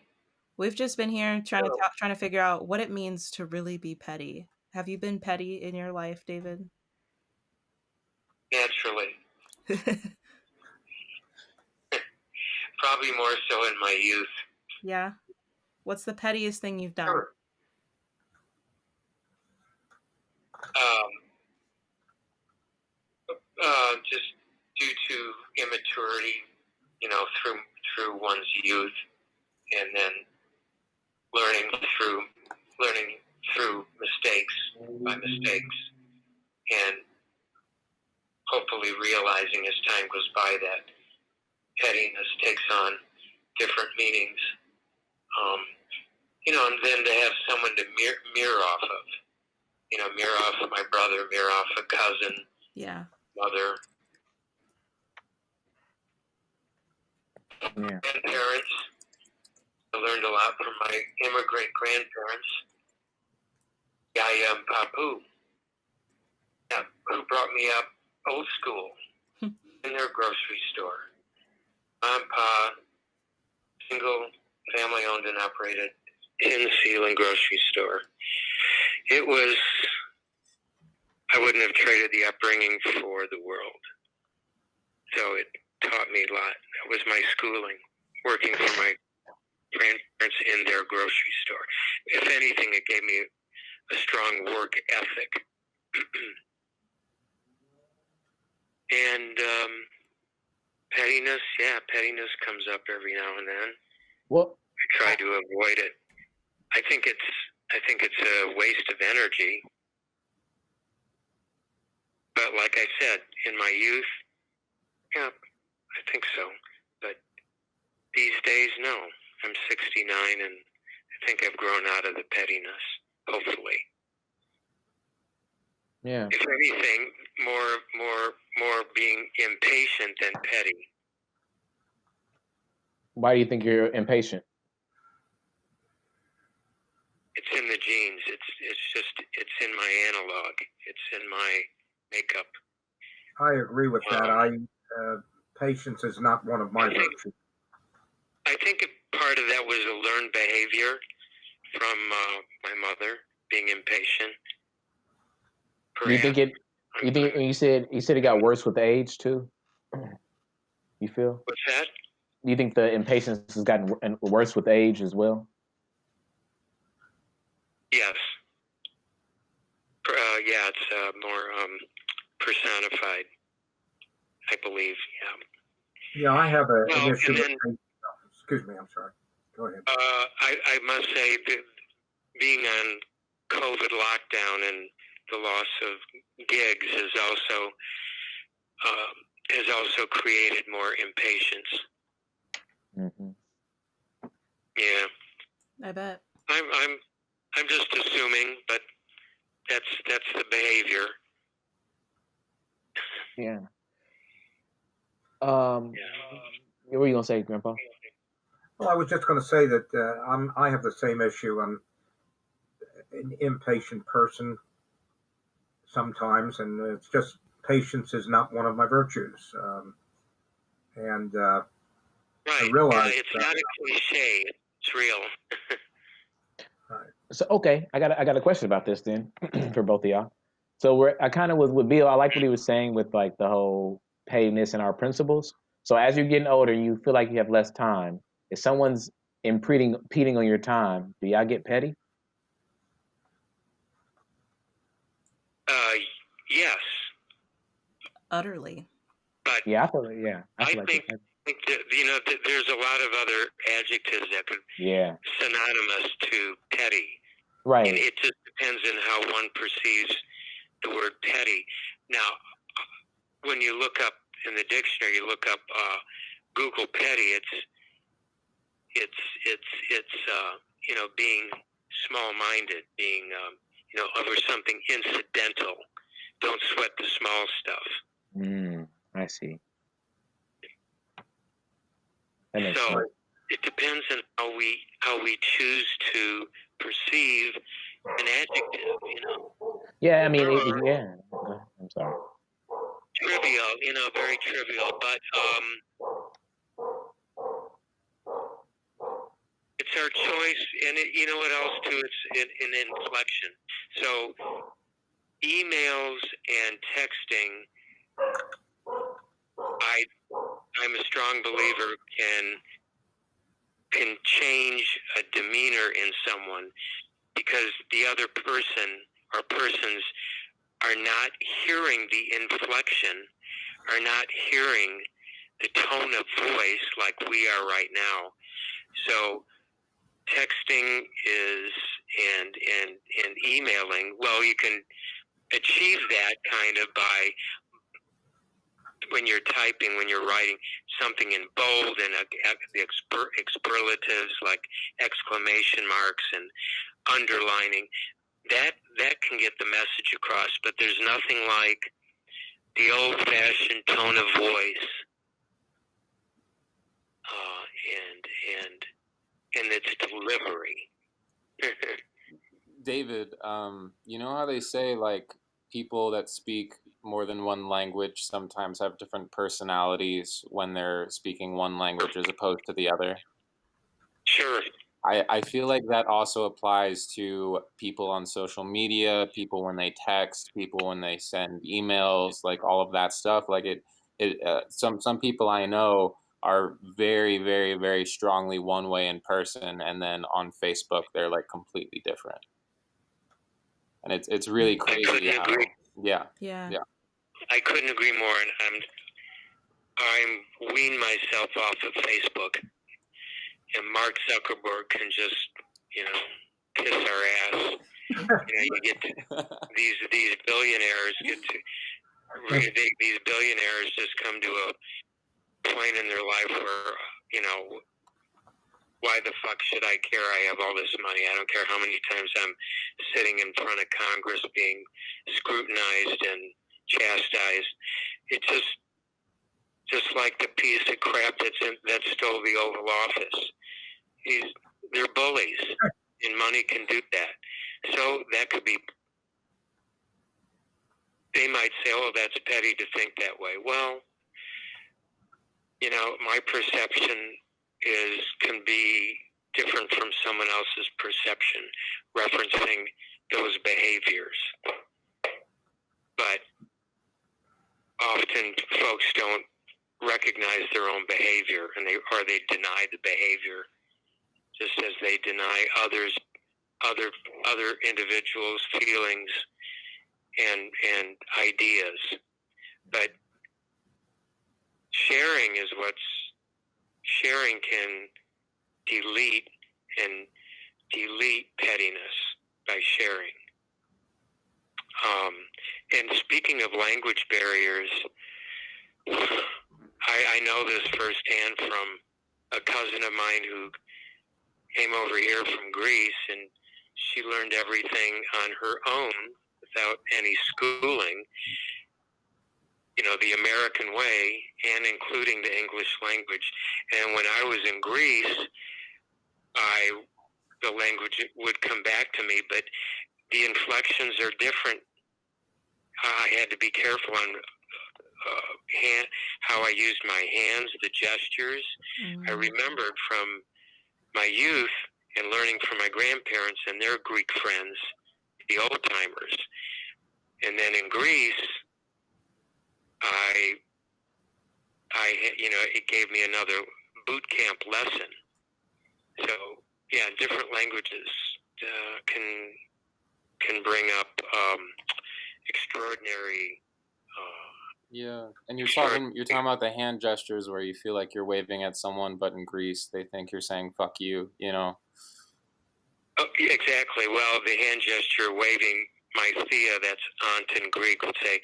We've just been here trying to figure out what it means to really be petty. Have you been petty in your life, David? Naturally. Probably more so in my youth. Yeah. What's the pettiest thing you've done? Sure. Just due to immaturity, through one's youth, and then learning through mistakes, and hopefully realizing as time goes by that pettiness takes on different meanings. And then to have someone to mirror off of, mirror off of my brother, mirror off a cousin, Yeah. mother, Yeah. grandparents. I learned a lot from my immigrant grandparents. Yaya and Papu, who brought me up old school in their grocery store. Mom, Pa, single, family-owned and operated in-ceiling grocery store. I wouldn't have traded the upbringing for the world. So it taught me a lot. That was my schooling, working for my grandparents in their grocery store. If anything, it gave me a strong work ethic. And pettiness comes up every now and then. Well, I try to avoid it. I think it's a waste of energy. But like I said, in my youth, yeah, I think so. But these days, no. I'm 69, and I think I've grown out of the pettiness, hopefully. yeah. If anything, more being impatient than petty. Why do you think you're impatient? It's in the genes. It's in my analog. It's in my makeup. I agree with that. Patience is not one of my virtues. I think a part of that was a learned behavior from my mother, being impatient. You think you said it got worse with age too? You feel? What's that? Do you think the impatience has gotten worse with age as well? Yes. It's more personified, I believe. Yeah, I have an issue. Then, excuse me, I'm sorry. Go ahead. I must say that being on COVID lockdown and the loss of gigs has also created more impatience. Mm-hmm. Yeah. I bet. I'm just assuming, but that's the behavior. Yeah. What were you gonna say, Grandpa? Well, I was just going to say that I have the same issue. I'm an impatient person sometimes, and it's just patience is not one of my virtues. And right. I realize it's not a cliche. It's real. Right. So okay, I got a question about this then for both of y'all. So I kind of was with Bill. I like what he was saying with like the whole pettiness and our principles. So as you're getting older, you feel like you have less time. If someone's impeding on your time, do y'all get petty? Yes. Utterly. But yeah, I feel like I think that there's a lot of other adjectives that could synonymous to petty. Right. And it just depends on how one perceives the word petty. Now, when you look up in the dictionary, you look up Google petty. It's being small-minded, being over something incidental. Don't sweat the small stuff. I see. So it depends on how we choose to perceive an adjective. Yeah, I mean, I'm sorry. Trivial, very trivial, but it's it's our choice, and you know what else too? It's an inflection. So emails and texting, I'm a strong believer can change a demeanor in someone because the other person or persons are not hearing the inflection, are not hearing the tone of voice like we are right now. So texting is and emailing, well, you can achieve that kind of by when you're typing, when you're writing something in bold and the expletives like exclamation marks and underlining, that can get the message across. But there's nothing like the old-fashioned tone of voice and its delivery. David, you know how they say like people that speak more than one language sometimes have different personalities when they're speaking one language as opposed to the other? Sure. I feel like that also applies to people on social media, people when they text, people when they send emails, like all of that stuff. Like some people I know are very, very, very strongly one way in person, and then on Facebook they're like completely different. And it's really crazy. I couldn't agree. Yeah. I couldn't agree more, and I'm weaned myself off of Facebook, and Mark Zuckerberg can just, kiss our ass. You get these billionaires these billionaires just come to a point in their life where, why the fuck should I care? I have all this money. I don't care how many times I'm sitting in front of Congress being scrutinized and chastised. It's just like the piece of crap that stole the Oval Office. They're bullies, and money can do that. So that could be. They might say, "Oh, that's petty to think that way." Well, my perception can be different from someone else's perception, referencing those behaviors. But often folks don't recognize their own behavior, and they deny the behavior, just as they deny other individuals' feelings and ideas. But sharing can delete pettiness by sharing. And speaking of language barriers, I know this firsthand from a cousin of mine who came over here from Greece, and she learned everything on her own without any schooling, the American way, and including the English language. And when I was in Greece, the language would come back to me, but the inflections are different. I had to be careful on how I used my hands, the gestures. I remembered from my youth and learning from my grandparents and their Greek friends, the old timers. And then in Greece, it gave me another boot camp lesson. So yeah, different languages can bring up extraordinary. Yeah, and you're talking about the hand gestures where you feel like you're waving at someone, but in Greece they think you're saying "fuck you," Oh, exactly. Well, the hand gesture, waving, my Thea, that's aunt in Greek, would say,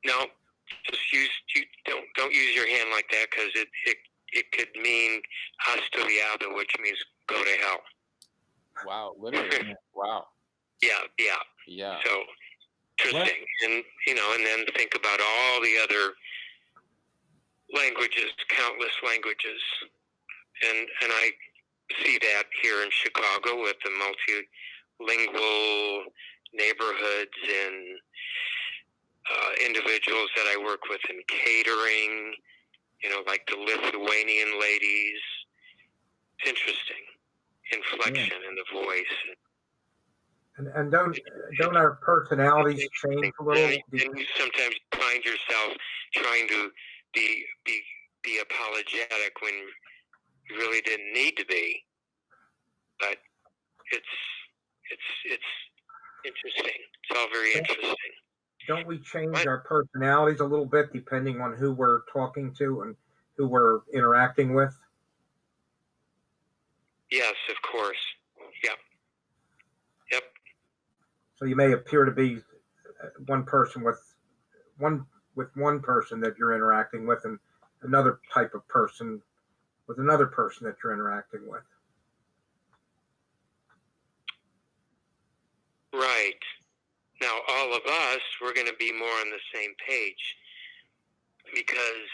"No, don't use your hand like that because it could mean hastiliado, which means go to hell." Wow, literally. Wow. Yeah. So interesting, and and then think about all the other languages, countless languages, and I see that here in Chicago with the multilingual neighborhoods and individuals that I work with in catering, like the Lithuanian ladies. It's interesting. inflection in the voice. And don't our personalities change a little? And you sometimes find yourself trying to be apologetic when you really didn't need to be. But it's interesting. It's all very interesting. Don't we change our personalities a little bit depending on who we're talking to and who we're interacting with? Yes, of course. Yep. Yep. So you may appear to be one person with one person that you're interacting with, and another type of person with another person that you're interacting with. Right. Now, all of us, we're going to be more on the same page because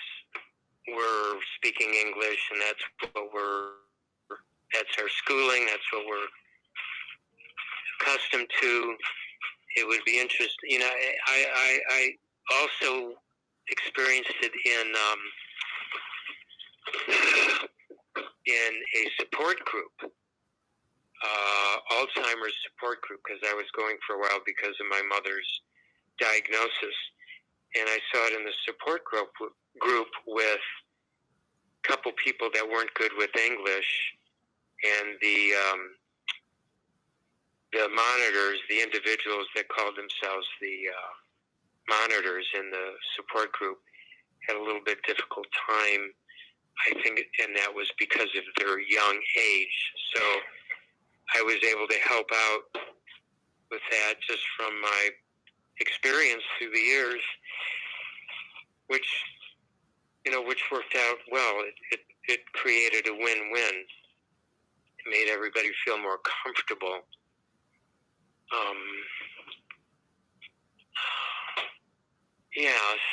we're speaking English, and that's our schooling, that's what we're accustomed to. It would be interesting. You know, I also experienced it in a support group. Alzheimer's support group, because I was going for a while because of my mother's diagnosis, and I saw it in the support group with a couple people that weren't good with English, and the monitors, the individuals that called themselves the monitors in the support group, had a little bit difficult time, I think, and that was because of their young age. So I was able to help out with that just from my experience through the years, which worked out well. It created a win-win. It made everybody feel more comfortable.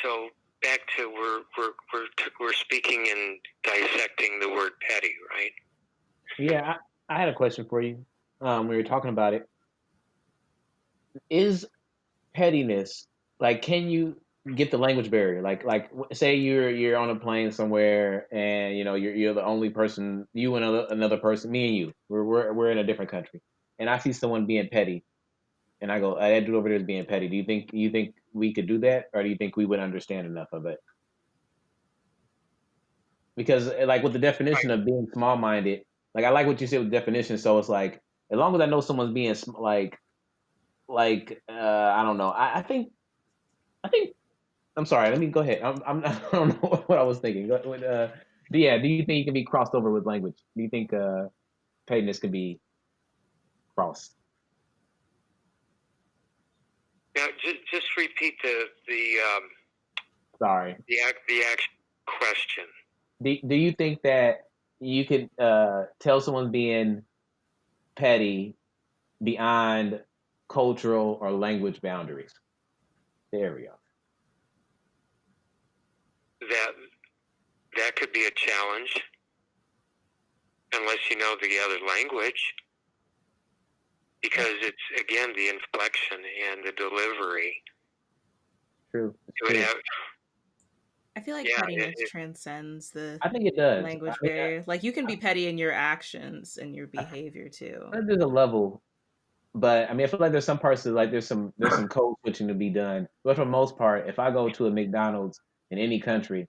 So back to we're speaking and dissecting the word petty, right? Yeah, I had a question for you. We were talking about it. Is pettiness, like, can you get the language barrier? Say you're on a plane somewhere, and you're the only person, you and another person, me and you, we're in a different country, and I see someone being petty, and I go, that dude over there is being petty. Do you think we could do that, or do you think we would understand enough of it? Because, like, with the definition of being small-minded, like, I like what you said with definition. So it's like, as long as I know someone's being I don't know. I think I'm sorry. Let me go ahead. I don't know what I was thinking. Do you think it can be crossed over with language? Do you think pettiness can be crossed? Now, just repeat the Sorry. the actual question. Do you think that you could tell someone's being petty beyond cultural or language boundaries? There we go. That could be a challenge, unless you know the other language, because it's, again, the inflection and the delivery. True. I feel like pettiness transcends the I think it does. language barrier. Like, you can be petty in your actions and your behavior too. There's a level, but I mean, I feel like there's some parts of, like, there's some code switching to be done. But for the most part, if I go to a McDonald's in any country,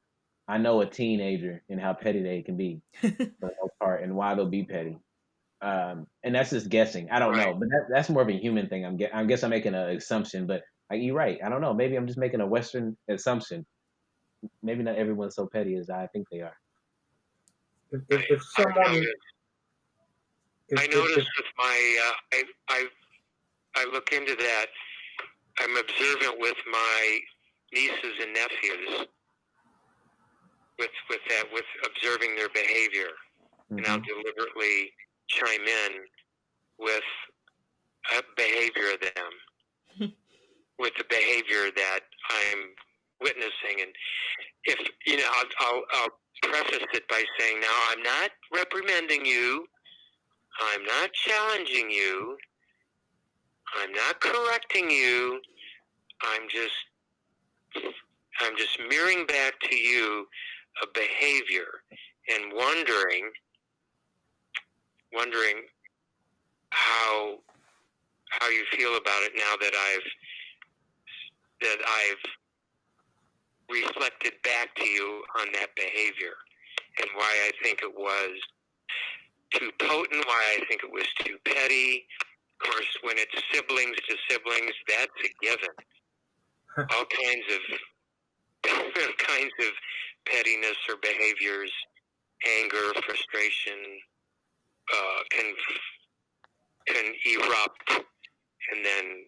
I know a teenager and how petty they can be for the most part, and why they'll be petty. And that's just guessing. I don't know, but that's more of a human thing. I guess I'm making an assumption, but you're right. I don't know. Maybe I'm just making a Western assumption. Maybe not everyone's so petty as I think they are. If someone, I noticed with my, I look into that. I'm observant with my nieces and nephews, with observing their behavior, and I'll deliberately chime in with a behavior of them, with the behavior that I'm witnessing, and if I'll preface it by saying, now, I'm not reprimanding you, I'm not challenging you, I'm not correcting you, I'm just mirroring back to you a behavior and wondering how you feel about it now that I've reflected back to you on that behavior, and why I think it was too potent, why I think it was too petty. Of course, when it's siblings to siblings, that's a given. All kinds of pettiness or behaviors, anger, frustration, can erupt, and then,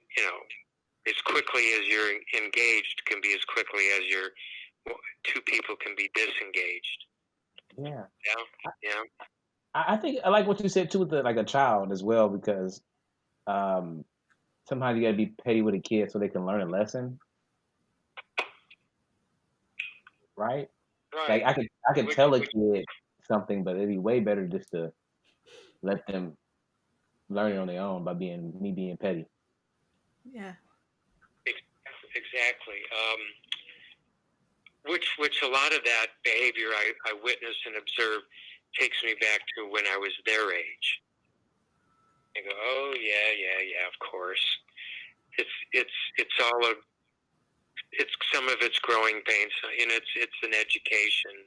as quickly as you're engaged can be as quickly as two people can be disengaged. Yeah. Yeah. I think I like what you said too with like a child as well, because sometimes you gotta be petty with a kid so they can learn a lesson, right? Like Right. I could tell a kid something, but it'd be way better just to let them learn it on their own by me being petty. Yeah. Exactly. Which a lot of that behavior I witnessed and observed takes me back to when I was their age. I go, oh yeah, of course. It's some of it's growing pains, and it's an education.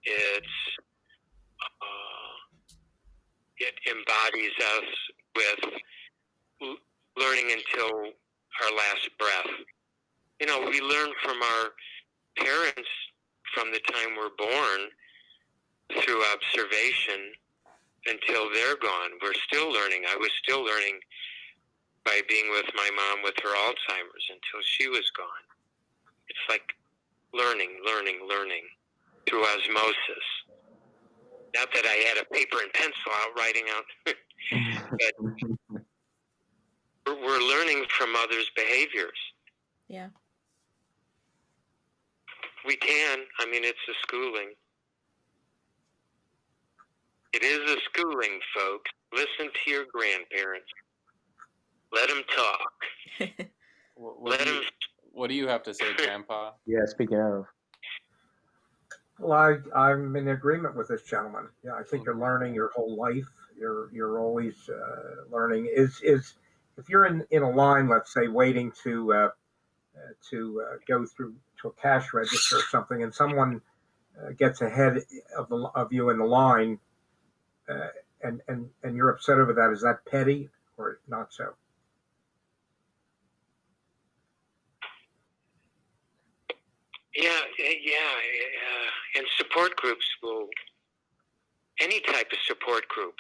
It embodies us with learning until our last breath. We learn from our parents from the time we're born through observation until they're gone. We're still learning. I was still learning by being with my mom with her Alzheimer's until she was gone. It's like learning through osmosis. Not that I had a paper and pencil out writing out, but we're learning from others' behaviors. Yeah. We can. I mean, it's a schooling. It is a schooling, folks. Listen to your grandparents. Let them talk. What do you have to say, Grandpa? Yeah, speaking of. Well, I'm in agreement with this gentleman. Yeah, I think you're learning your whole life. You're always learning. Is if you're in a line, let's say, waiting to go through to a cash register or something, and someone gets ahead of you in the line, and you're upset over that, is that petty or not so? Yeah. And support groups any type of support group,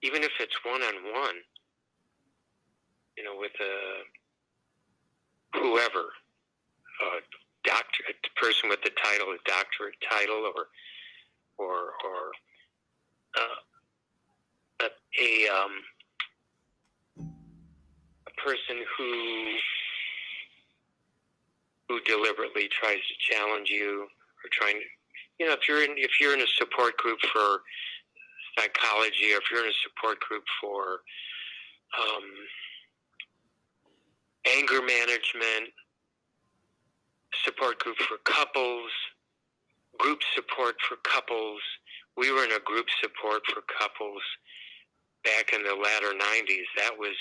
even if it's one-on-one, with whoever, a person with the title, a doctorate title, or a person who deliberately tries to challenge you, or trying to, if you're in a support group for psychology, or if you're in a support group for anger management, support group for couples, group support for couples. We were in a group support for couples back in the latter 90s. That was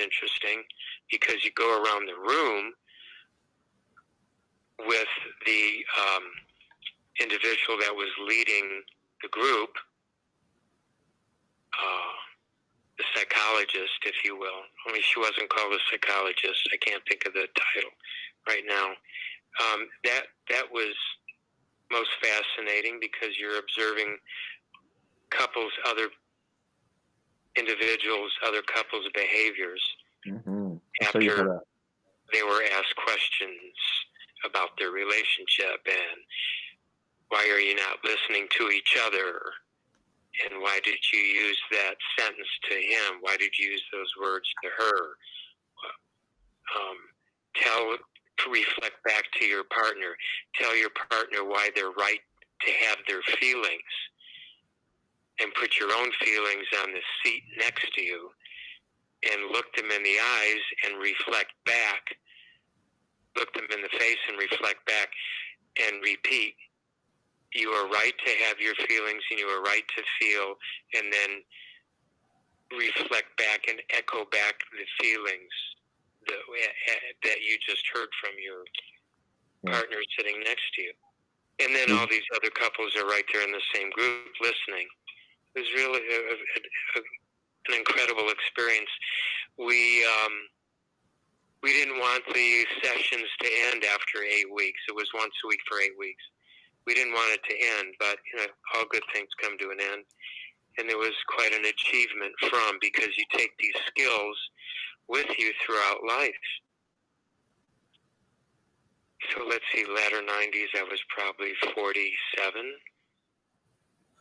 interesting, because you go around the room with the individual that was leading the group, the psychologist, if you will. Only she wasn't called a psychologist. I can't think of the title right now. That was most fascinating, because you're observing couples, other individuals, other couples' behaviors after they were asked questions about their relationship, and why are you not listening to each other, and why did you use that sentence to him, why did you use those words to her. Reflect back to your partner. Tell your partner why they're right to have their feelings, and put your own feelings on the seat next to you, and look them in the eyes and reflect back. Look them in the face and reflect back, and repeat, you are right to have your feelings, and you are right to feel, and then reflect back and echo back the feelings that you just heard from your partner sitting next to you. And then all these other couples are right there in the same group listening. It was really an incredible experience. We didn't want the sessions to end after 8 weeks. It was once a week for 8 weeks. We didn't want it to end, but all good things come to an end. And it was quite an achievement because you take these skills with you throughout life. So let's see, latter 90s, I was probably 47.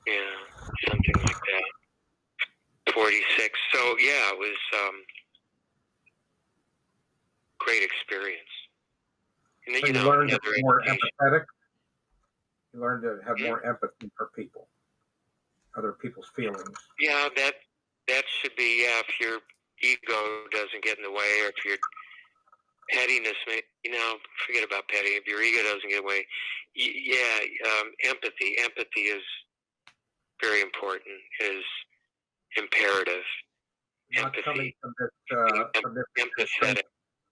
Yeah, something like that. 46. So yeah, it was great experience. And then, So you learned to be more empathetic. You learned to have more empathy for people, other people's feelings. Yeah, that should be, if your ego doesn't get in the way, or if your pettiness, forget about petty. If your ego doesn't get in the way, empathy. Empathy is very important, is imperative. Not coming from this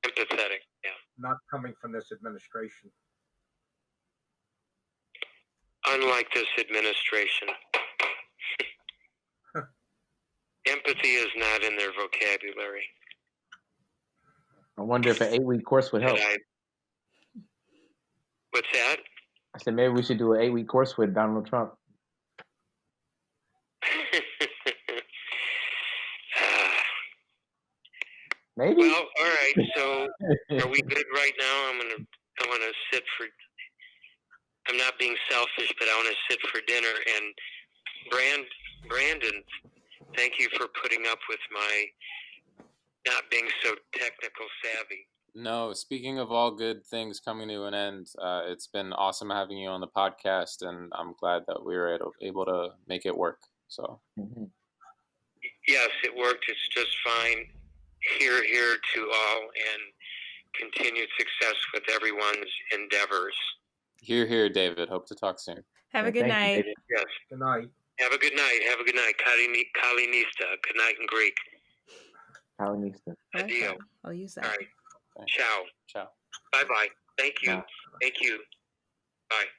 empathetic, yeah. Not coming from this administration. Unlike this administration. Empathy is not in their vocabulary. I wonder if an 8-week course would help. What's that? I said maybe we should do an 8-week course with Donald Trump. Maybe. Well, all right. So, are we good right now? I want to sit for. I'm not being selfish, but I want to sit for dinner. And Brandon, thank you for putting up with my not being so technical savvy. No, speaking of all good things coming to an end, it's been awesome having you on the podcast, and I'm glad that we were able to make it work. So. Mm-hmm. Yes, it worked. It's just fine. Here to all, and continued success with everyone's endeavors. Here, David. Hope to talk soon. Have a good night. Yes. Good night. Have a good night. Have a good night. Kali Nista. Good night in Greek. Kali Nista. Adio. I'll use that. All right. Thanks. Ciao. Bye-bye. Thank you. Bye. Thank you. Bye.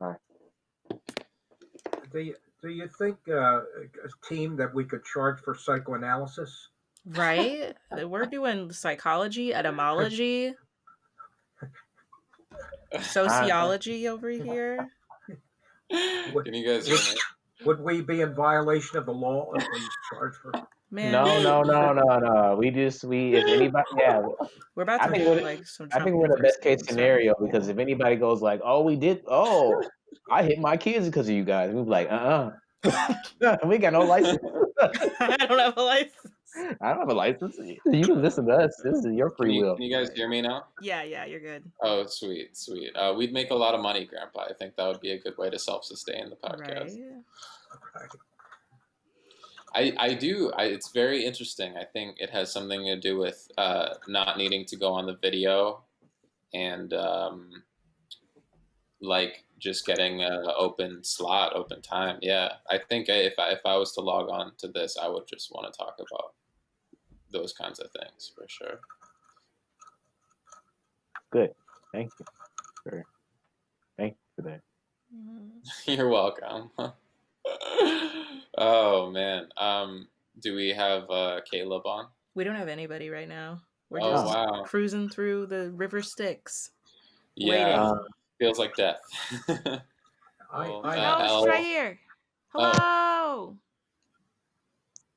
Bye. Do you think a team that we could charge for psychoanalysis? Right? We're doing psychology, etymology, sociology over here. Can you guys hear me? Would we be in violation of the law if we charge for? Man, No. If anybody, yeah. we're about to I think do like some. I think we're in the best case scenario because if anybody goes like, I hit my kids because of you guys, we'd be like, we got no license. I don't have a license. I don't have a license. You can listen to us. This is your free will. Can you guys hear me now? Yeah, you're good. Oh, sweet. We'd make a lot of money, Grandpa. I think that would be a good way to self-sustain the podcast. Right. I do. It's very interesting. I think it has something to do with not needing to go on the video and like just getting an open slot, open time. Yeah, I think if I was to log on to this, I would just want to talk about those kinds of things for sure. Good. Thank you. Sure. Thank you for that. You're welcome. Oh man. Do we have Caleb on? We don't have anybody right now. We're Oh, just wow. cruising through the river Styx. Yeah. Waiting. Feels like death. No, she's right here. Hello.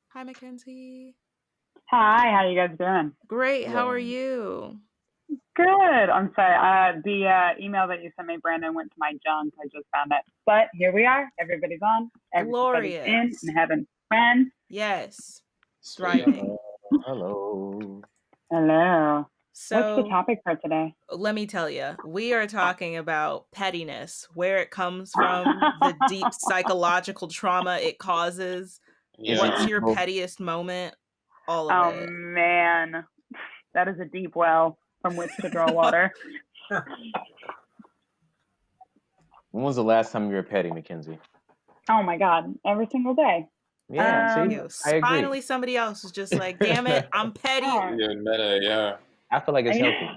Hi, Mackenzie. Hi, how you guys doing? Great. How are you? Good. I'm sorry. The email that you sent me, Brandon, went to my junk. I just found it. But here we are. Everybody's on. Everybody's in and having fun. Yes. Thriving. Hello. Hello. So, what's the topic for today? Let me tell you, we are talking about pettiness, where it comes from, the deep psychological trauma it causes. Yeah. What's your pettiest moment? All of it. Oh, man. That is a deep well from which to draw water. When was the last time you were petty, Mackenzie? Oh, my God. Every single day. Yeah, see, I agree. Finally, somebody else is just like, damn it, I'm petty. Yeah. I feel like it's healthy.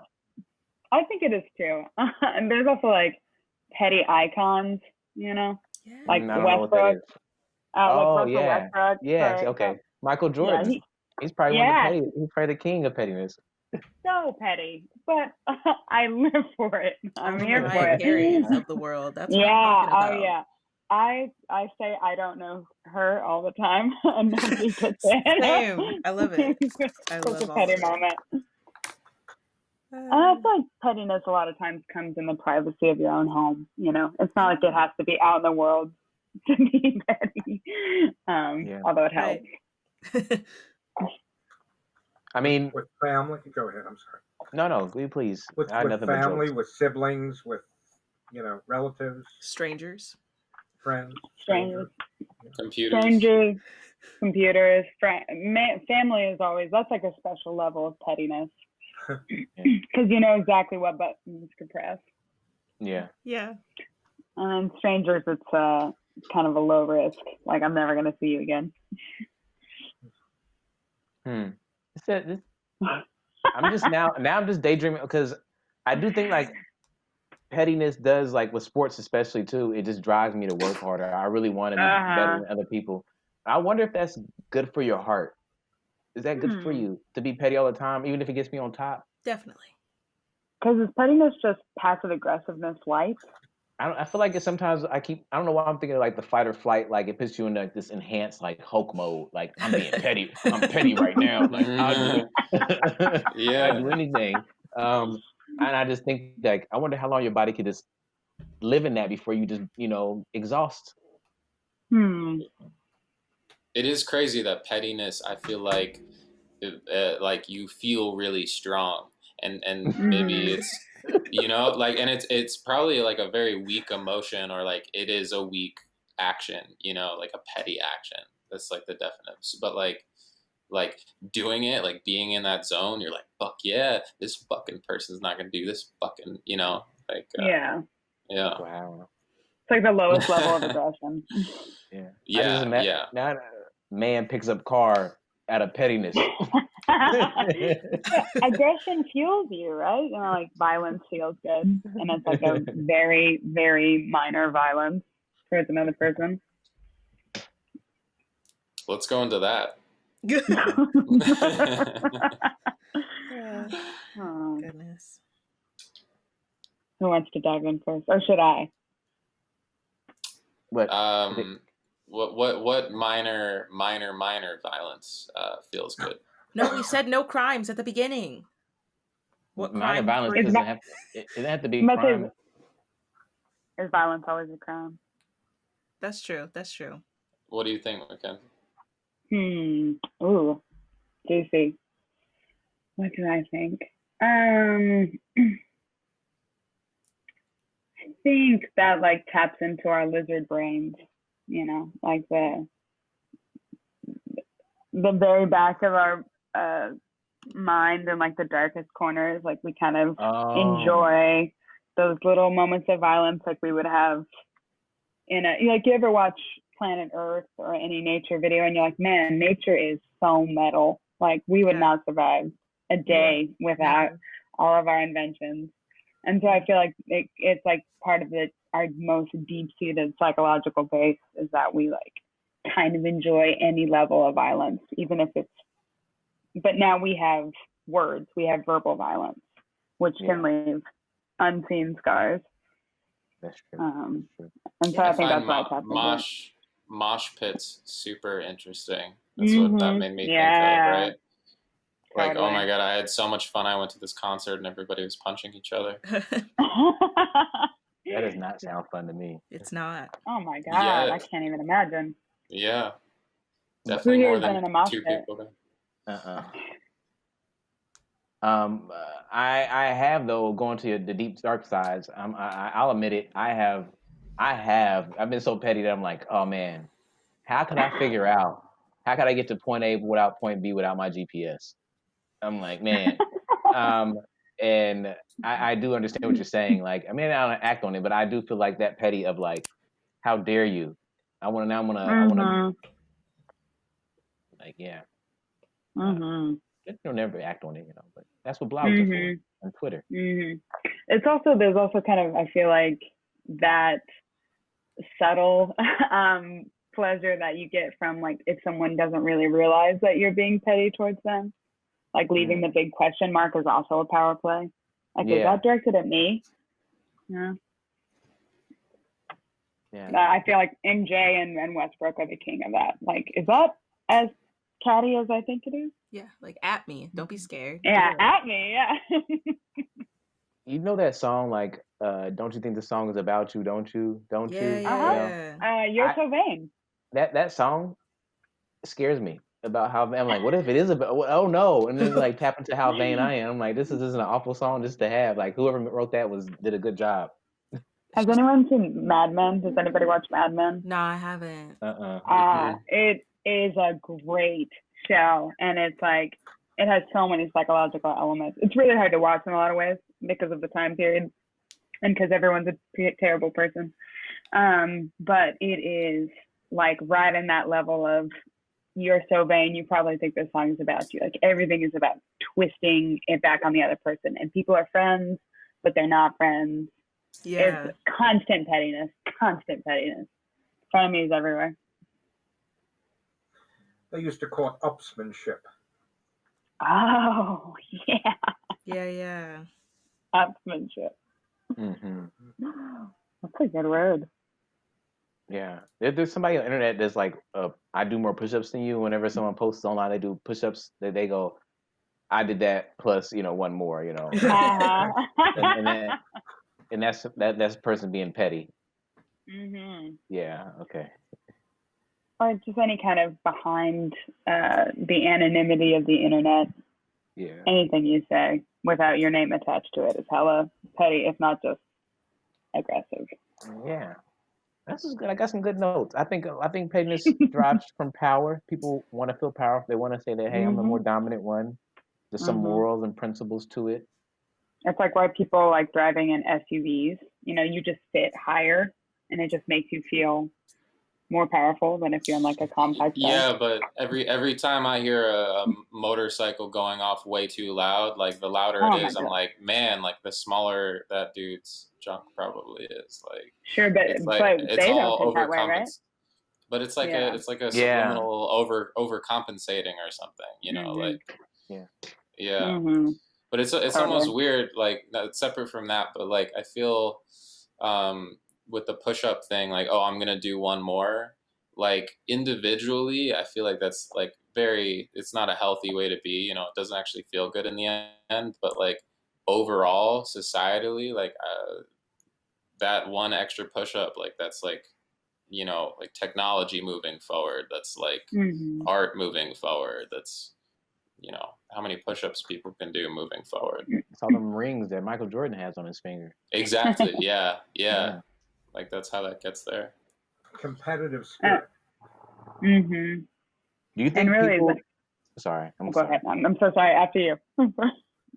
I think it is too. And there's also like petty icons, you know, like I don't know what that Westbrook. is. Like Russell yeah. Westbrook. Yes, for- okay. Michael Jordan. He's probably one of the petty. He's probably the king of pettiness. So petty, but I live for it. I'm here for it. Carries of the world. That's what I'm talking about. Oh yeah. I say I don't know her all the time, and nobody gets it. Same. I love it. I Such love a all petty of it. moment. I feel like pettiness a lot of times comes in the privacy of your own home. You know, it's not like it has to be out in the world to be petty. Although it helps. I mean, with family. Go ahead. I'm sorry. No, please. With family, with siblings, with relatives, strangers, friends, strangers, computers, family is always, that's like a special level of pettiness because you know exactly what buttons to press. Yeah. And strangers, it's kind of a low risk. Like, I'm never gonna see you again. I'm just I'm just daydreaming because I do think like pettiness does, like with sports especially too, it just drives me to work harder. I really want to be better than other people. I wonder if that's good for your heart. Is that good for you to be petty all the time, even if it gets me on top? Definitely. Because is pettiness just passive aggressiveness light? I feel like sometimes I don't know why I'm thinking of like the fight or flight, like it puts you in like this enhanced like Hulk mode. Like I'm being petty. I'm petty right now. Like I'll do anything. And I just think like I wonder how long your body could just live in that before you just exhaust. It is crazy that pettiness. I feel like you feel really strong, and maybe it's like, and it's probably like a very weak emotion, or like it is a weak action, like a petty action. That's like the definition. But like doing it, like being in that zone, you're like, fuck yeah, this fucking person's not gonna do this fucking, like yeah. Wow. It's like the lowest level of aggression. Yeah. Now a man picks up car out of pettiness. Aggression fuels you, right? Like violence feels good, and it's like a very, very minor violence towards another person. Let's go into that. Oh, goodness. Who wants to dive in first, or should I? What minor violence feels good? No, we said no crimes at the beginning. What minor crime? violence doesn't have it doesn't have to be crime. Is violence always a crime? That's true. What do you think, Mackenzie? Ooh, juicy. What do I think? I think that like taps into our lizard brains, like the very back of our mind and like the darkest corners. Like we kind of enjoy those little moments of violence, like we would have in you ever watch Planet Earth or any nature video, and you're like, man, nature is so metal. Like we would not survive a day without all of our inventions. And so I feel like it's like part of our most deep-seated psychological base is that we like kind of enjoy any level of violence, even if it's. But now we have words, we have verbal violence, which can leave unseen scars. That's true. And so I think that's why I tapped into it. Mosh pits super interesting. That's what that made me think of, right? Like, Totally. oh my god, I had so much fun. I went to this concert and everybody was punching each other. That does not sound fun to me. It's not. Oh my god, I can't even imagine. Yeah. Definitely more than two people. I have though going to the deep dark sides. I'll admit it. I've been so petty that I'm like, oh man, how could I figure out? How could I get to point A without point B without my GPS? I'm like, man. And I do understand what you're saying. Like, I mean, I don't act on it, but I do feel like that petty of like, how dare you? I want to Like, yeah, Mm-hmm. they'll never act on it, but that's what blogs are for, on Twitter. Mm-hmm. There's also kind of, I feel like, that subtle pleasure that you get from, like, if someone doesn't really realize that you're being petty towards them, like leaving the big question mark is also a power play. Like, is that directed at me? Yeah. I feel like MJ and Westbrook are the king of that. Like, is that as catty as I think it is? Yeah, like, at me. Don't be scared. Yeah, at me. Yeah. You know that song, like, don't you think the song is about you? Don't you? Don't you? Yeah. You're so vain. That song scares me about how I'm like, what if it is about? Oh no! And then like tap into how vain I am. I'm like, this is an awful song just to have. Like whoever wrote that did a good job. Has anyone seen Mad Men? Does anybody watch Mad Men? No, I haven't. It is a great show, and it's like it has so many psychological elements. It's really hard to watch in a lot of ways because of the time period and because everyone's a terrible person. But it is like right in that level of you're so vain, you probably think this song is about you. Like everything is about twisting it back on the other person, and people are friends, but they're not friends. Yeah. It's constant pettiness. Frenemies everywhere. They used to call it upsmanship. Oh, yeah. Yeah. Upsmanship. Mm-hmm. That's a good word. Yeah. There's somebody on the internet that's like, I do more push-ups than you. Whenever someone posts online, they do push-ups, they go, I did that plus, one more, and that's that person being petty. Mm-hmm. Yeah. Okay. Or just any kind of behind the anonymity of the internet. Yeah. Anything you say without your name attached to it is hella petty, if not just aggressive. Yeah. This is good. I got some good notes. I think pettiness derives from power. People want to feel powerful. They want to say that, hey, I'm the more dominant one. There's some morals and principles to it. It's like why people like driving in SUVs. You just sit higher, and it just makes you feel more powerful than if you're in like a compact car. Yeah, but every time I hear a motorcycle going off way too loud, like the louder it is, I'm like, man, like the smaller that dude's junk probably is. Like sure, but it's they all don't think that way, right? But it's like a subliminal overcompensating or something, Mm-hmm. But it's almost weird, like separate from that. But like I feel with the push-up thing, like, oh, I'm gonna do one more. Like individually, I feel like that's like it's not a healthy way to be. It doesn't actually feel good in the end. But like overall, societally, like that one extra push-up, like that's like like technology moving forward. That's like art moving forward. That's how many push-ups people can do moving forward. It's all them rings that Michael Jordan has on his finger. Exactly. Yeah. Like that's how that gets there. Competitive spirit. Mm-hmm. Do you think really people? Sorry, go ahead. I'm so sorry. After you.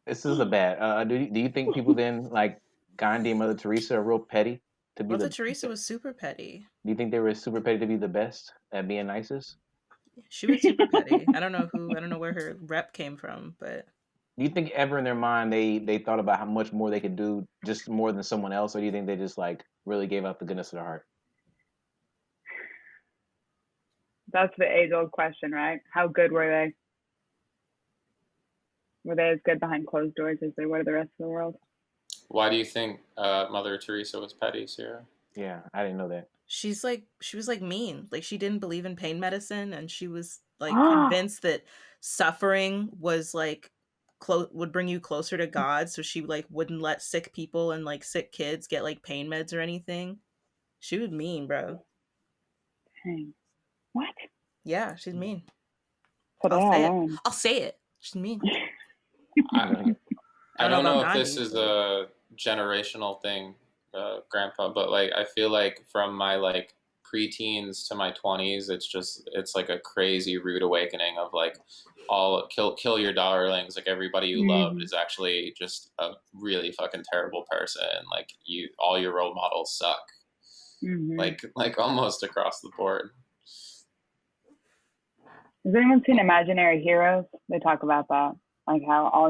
This is a bad. Do you think people then like Gandhi and Mother Teresa are real petty to be Mother Teresa was super petty. Do you think they were super petty to be the best at being nicest? She was super petty. I don't know where her rep came from, but do you think ever in their mind they thought about how much more they could do, just more than someone else, or do you think they just like really gave out the goodness of their heart? That's the age-old question, right? How good were they? Were they as good behind closed doors as they were the rest of the world? Why do you think Mother Teresa was petty, Sierra? Yeah, I didn't know that. She was like mean. Like she didn't believe in pain medicine, and she was like convinced that suffering was like would bring you closer to God. So she like wouldn't let sick people and like sick kids get like pain meds or anything. She was mean, bro. Dang. What? Yeah, she's mean. I'll say it. She's mean. I don't know if this is a generational thing, Grandpa, but like I feel like from my like preteens to my 20s, it's like a crazy rude awakening of like all kill your darlings, like everybody you loved is actually just a really fucking terrible person. Like all your role models suck. Like almost across the board. Has anyone seen Imaginary Heroes? They talk about that, like how all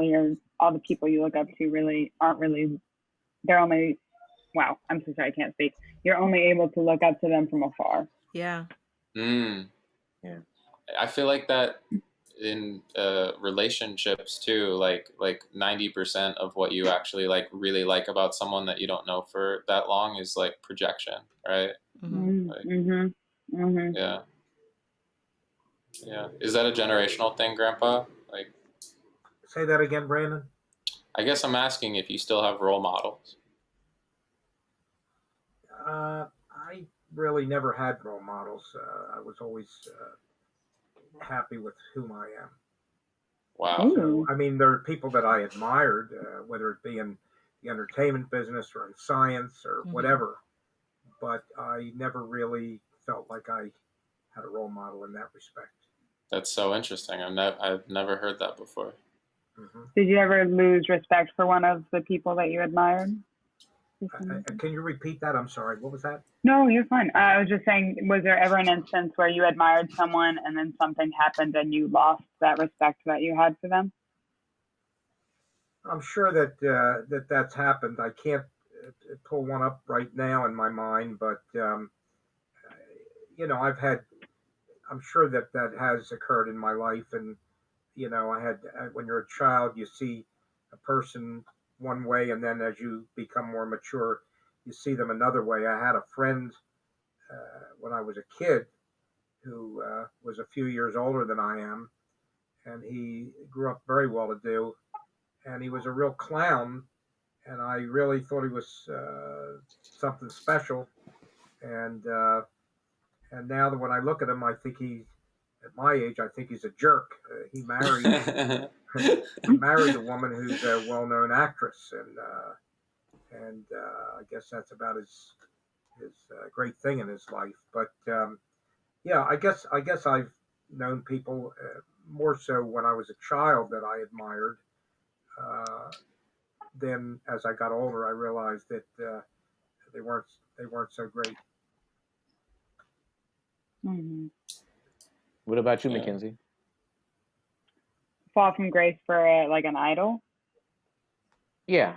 the people you look up to really aren't really. They're only. Wow, I'm so sorry, I can't speak. You're only able to look up to them from afar. Yeah. Yeah. I feel like that in relationships too. Like 90% of what you actually like really like about someone that you don't know for that long is like projection, right? Yeah. Yeah. Is that a generational thing, Grandpa? Like, Say that again, Brandon. I guess I'm asking if you still have role models. I really never had role models. I was always happy with whom I am. Wow. So, I mean, there are people that I admired, whether it be in the entertainment business or in science or whatever, but I never really felt like I had a role model in that respect. That's so interesting. I've never heard that before. Did you ever lose respect for one of the people that you admired? Can you repeat that? I'm sorry. What was that? No, you're fine. I was just saying, was there ever an instance where you admired someone and then something happened and you lost that respect that you had for them? I'm sure that that's happened. I can't pull one up right now in my mind, but you know, I'm sure that has occurred in my life, and you know, when you're a child, you see a person one way, and then as you become more mature, you see them another way. I had a friend when I was a kid who was a few years older than I am, and he grew up very well to do, and he was a real clown, and I really thought he was something special, and now that when I look at him, I think at my age, I think he's a jerk. He married a woman who's a well-known actress, and I guess that's about his great thing in his life. But yeah, I guess I've known people more so when I was a child that I admired. Then as I got older, I realized that they weren't so great. What about you, Mackenzie? Fall from grace for like an idol? Yeah.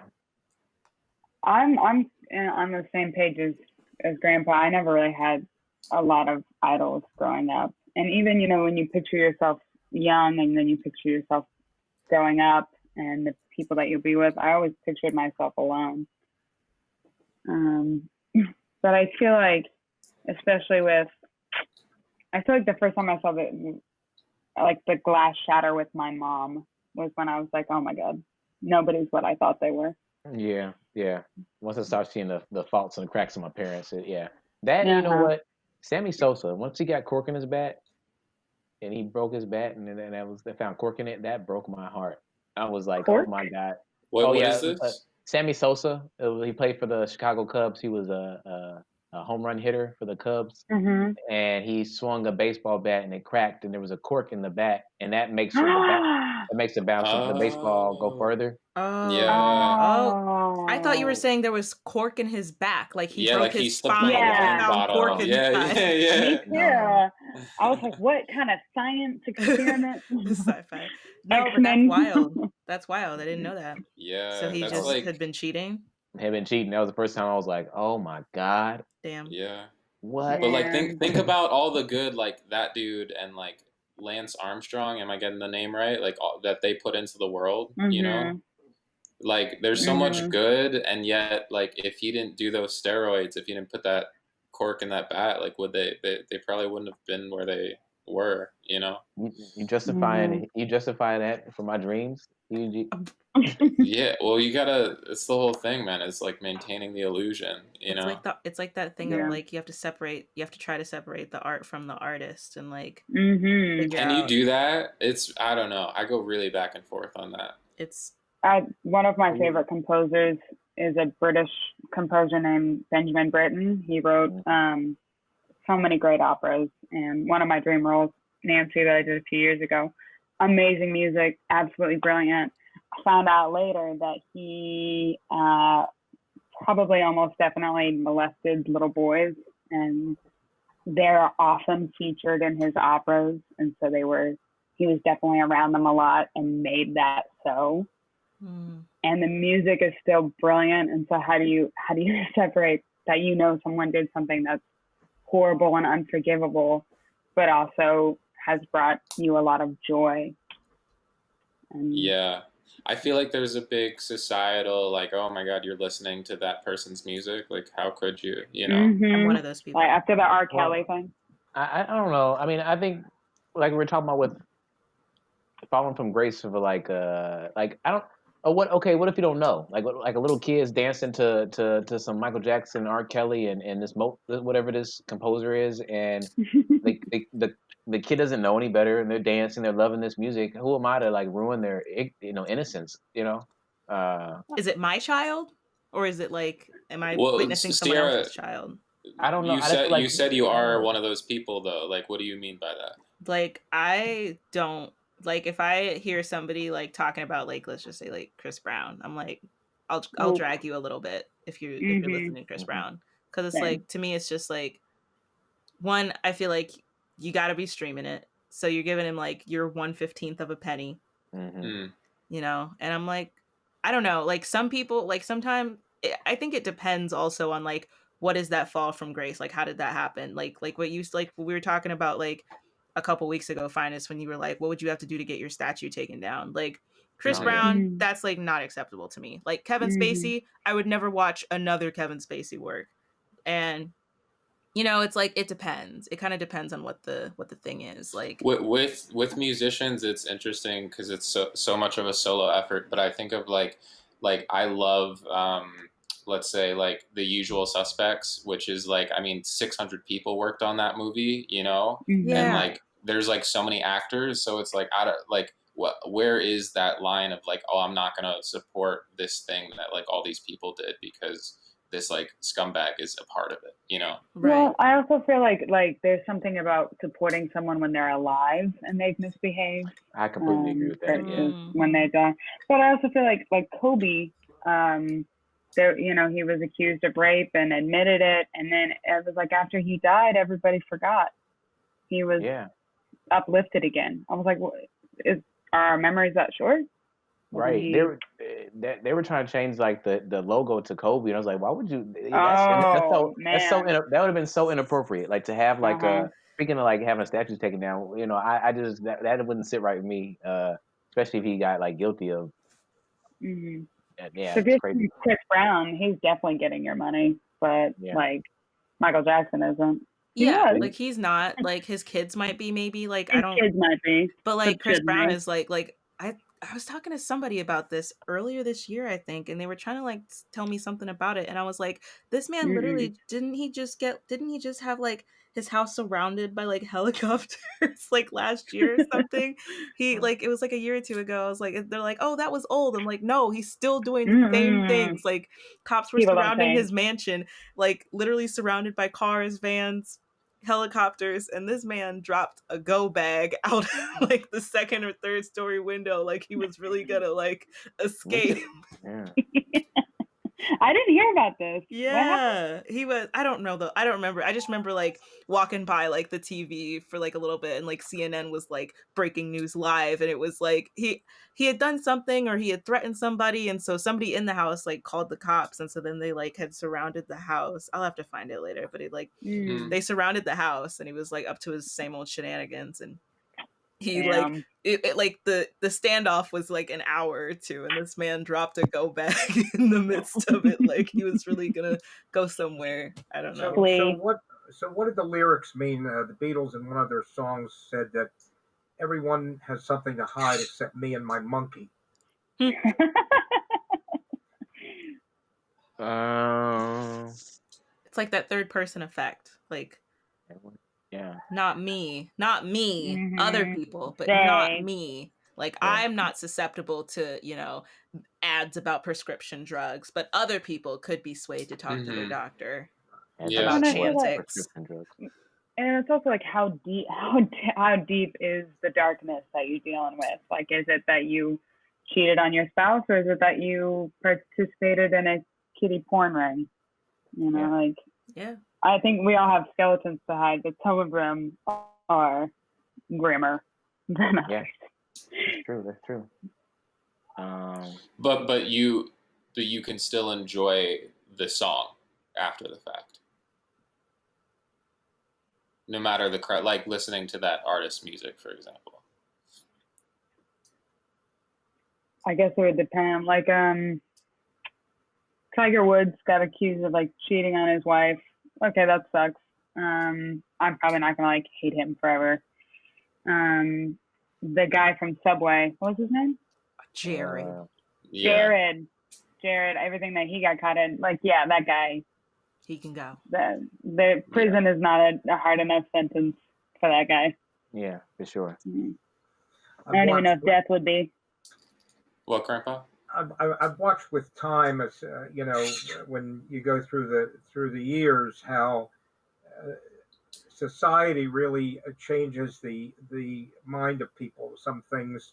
I'm on the same page as Grandpa. I never really had a lot of idols growing up, and even when you picture yourself young and then you picture yourself growing up and the people that you'll be with, I always pictured myself alone. But I feel like, especially I feel like the first time I saw the glass shatter with my mom was when I was like, oh my God, nobody's what I thought they were. Yeah. Once I started seeing the faults and the cracks in my parents, that you know what, Sammy Sosa, once he got cork in his bat, and he broke his bat, and then they found cork in it, that broke my heart. I was like, cork? Oh my God. What is this? Sammy Sosa. He played for the Chicago Cubs. He was a home run hitter for the Cubs, and he swung a baseball bat and it cracked, and there was a cork in the bat, and that makes the bounce of the baseball go further. I thought you were saying there was cork in his back, like he broke his spine. Yeah, found cork in his back. Me too. No. I was like, what kind of science experiment? Sci-fi. No, but that's wild. That's wild. I didn't know that. Yeah. So he just had been cheating. Had been cheating. That was the first time I was like, oh my God. Damn. Yeah. What? But like think about all the good like that dude and like Lance Armstrong, am I getting the name right? Like that they put into the world, you know? Like there's so much good, and yet like if he didn't do those steroids, if he didn't put that cork in that bat, like would they probably wouldn't have been where they were, you know? You justify that for my dreams? Yeah, well, it's the whole thing, man. It's like maintaining the illusion, you know? It's like that thing of like you have to try to separate the art from the artist, and like Can you do that? I don't know. I go really back and forth on that. One of my favorite composers is a British composer named Benjamin Britten. He wrote so many great operas, and one of my dream roles, Nancy, that I did a few years ago. Amazing music, absolutely brilliant. I found out later that he probably almost definitely molested little boys and they're often featured in his operas, and so he was definitely around them a lot and made that so. And the music is still brilliant, and so how do you separate that? Someone did something that's horrible and unforgivable, but also has brought you a lot of joy. And Yeah. I feel like there's a big societal, like, oh my God, you're listening to that person's music. Like, how could you, you know? I'm one of those people. Like after the R. Kelly thing. I don't know. I mean, I think like we're talking about with falling from grace for like I don't. Oh, what? Okay, what if you don't know? Like a little kid's dancing to some Michael Jackson, R. Kelly, and this whatever this composer is, and like the kid doesn't know any better, and they're dancing, they're loving this music. Who am I to like ruin their innocence? Is it my child, or is it like, am I Well, witnessing someone Sierra, else's child? I don't know. You said you are one of those people though. Like, what do you mean by that? Like, I don't like if I hear somebody like talking about like, let's just say like Chris Brown. I'm like, I'll drag you a little bit if you're listening to Chris Brown, because it's like, to me it's just like, one, I feel like you got to be streaming it, so you're giving him like your 1/15th of a penny, and I'm like, I don't know, like some people, like sometimes I think it depends also on like what is that fall from grace, like how did that happen, like what you like we were talking about like a couple weeks ago, Finest, when you were like, what would you have to do to get your statue taken down? Like Chris Brown, that's like not acceptable to me. Like Kevin Spacey, I would never watch another Kevin Spacey work. And it's like, it depends. It kind of depends on what the thing is. Like with musicians, it's interesting because it's so much of a solo effort. But I think of like I love let's say like The Usual Suspects, which is like, I mean, 600 people worked on that movie, and like there's like so many actors, so it's like where is that line of like, oh, I'm not gonna support this thing that like all these people did because this like scumbag is a part of it, Right. Well, I also feel like there's something about supporting someone when they're alive and they've misbehaved. I completely agree with that. Yeah. When they die, but I also feel like Kobe, there, he was accused of rape and admitted it, and then it was like after he died, everybody forgot. He was uplifted again. I was like, are our memories that short? Right. They were trying to change like the logo to Kobe, and I was like, why would you? That would have been so inappropriate. Like to have like speaking of like having a statue taken down, I just that wouldn't sit right with me, especially if he got like guilty of. Yeah, so it's crazy. Chris Brown, he's definitely getting your money, but like Michael Jackson isn't. Yeah, like he's not. Like his kids might be, maybe. Like his kids might be, but like Chris Brown is like I was talking to somebody about this earlier this year, I think, and they were trying to like tell me something about it, and I was like, this man literally didn't he just have like his house surrounded by like helicopters like last year or something? He like, it was like a year or two ago. I was like, they're like, oh, that was old. I'm like, no, he's still doing the same things. Like cops were surrounding his mansion, like literally surrounded by cars, vans, helicopters, and this man dropped a go bag out like the second or third story window, like he was really gonna like escape. I didn't hear about this. Yeah, he was. I don't know though. I don't remember. I just remember like walking by like the TV for like a little bit, and like CNN was like breaking news live, and it was like he had done something or he had threatened somebody, and so somebody in the house like called the cops, and so then they like had surrounded the house. I'll have to find it later, but it like they surrounded the house, and he was like up to his same old shenanigans, and he like it like the standoff was like an hour or two, and this man dropped a go bag in the midst of it, like he was really gonna go somewhere. I don't know. So what did the lyrics mean? The Beatles in one of their songs said that everyone has something to hide except me and my monkey. It's like that third person effect, like not me, other people, but not me. Like I'm not susceptible to ads about prescription drugs, but other people could be swayed to talk to their doctor about Chantix. And it's also like how deep is the darkness that you're dealing with? Like, is it that you cheated on your spouse, or is it that you participated in a kiddie porn ring? I think we all have skeletons to hide, but some of them are grimmer than others. Yeah, that's true. That's true. But you can still enjoy the song after the fact, no matter the like listening to that artist's music, for example. I guess it would depend. Like, Tiger Woods got accused of like cheating on his wife. Okay, that sucks. I'm probably not gonna like hate him forever. The guy from Subway, what was his name? Jerry. Yeah. Jared, everything that he got caught in, like, yeah, that guy. He can go. The prison is not a hard enough sentence for that guy. Yeah, for sure. I don't even know if death would be. What, Grandpa? I've watched with time, as you know, when you go through the years, how society really changes the mind of people. Some things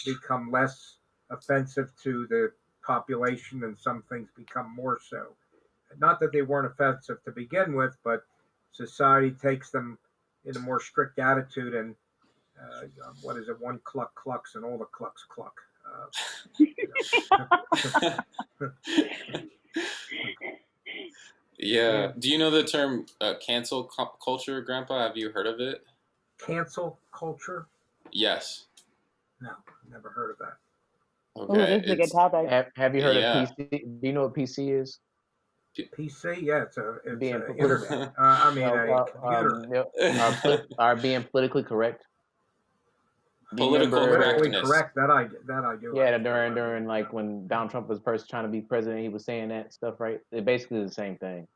become less offensive to the population, and some things become more so. Not that they weren't offensive to begin with, but society takes them in a more strict attitude, and what is it? One cluck clucks, and all the clucks cluck. Yeah. Do you know the term cancel culture, Grandpa? Have you heard of it? Cancel culture? Yes. No, never heard of that. Okay. Ooh, this is a good topic. Have you heard of PC? Do you know what PC is? PC? Yeah, it's Being internet. I mean, a computer. Are being politically correct. Political correctness. Correct. That I do. Yeah, during like when Donald Trump was first trying to be president, he was saying that stuff, right? It's basically the same thing.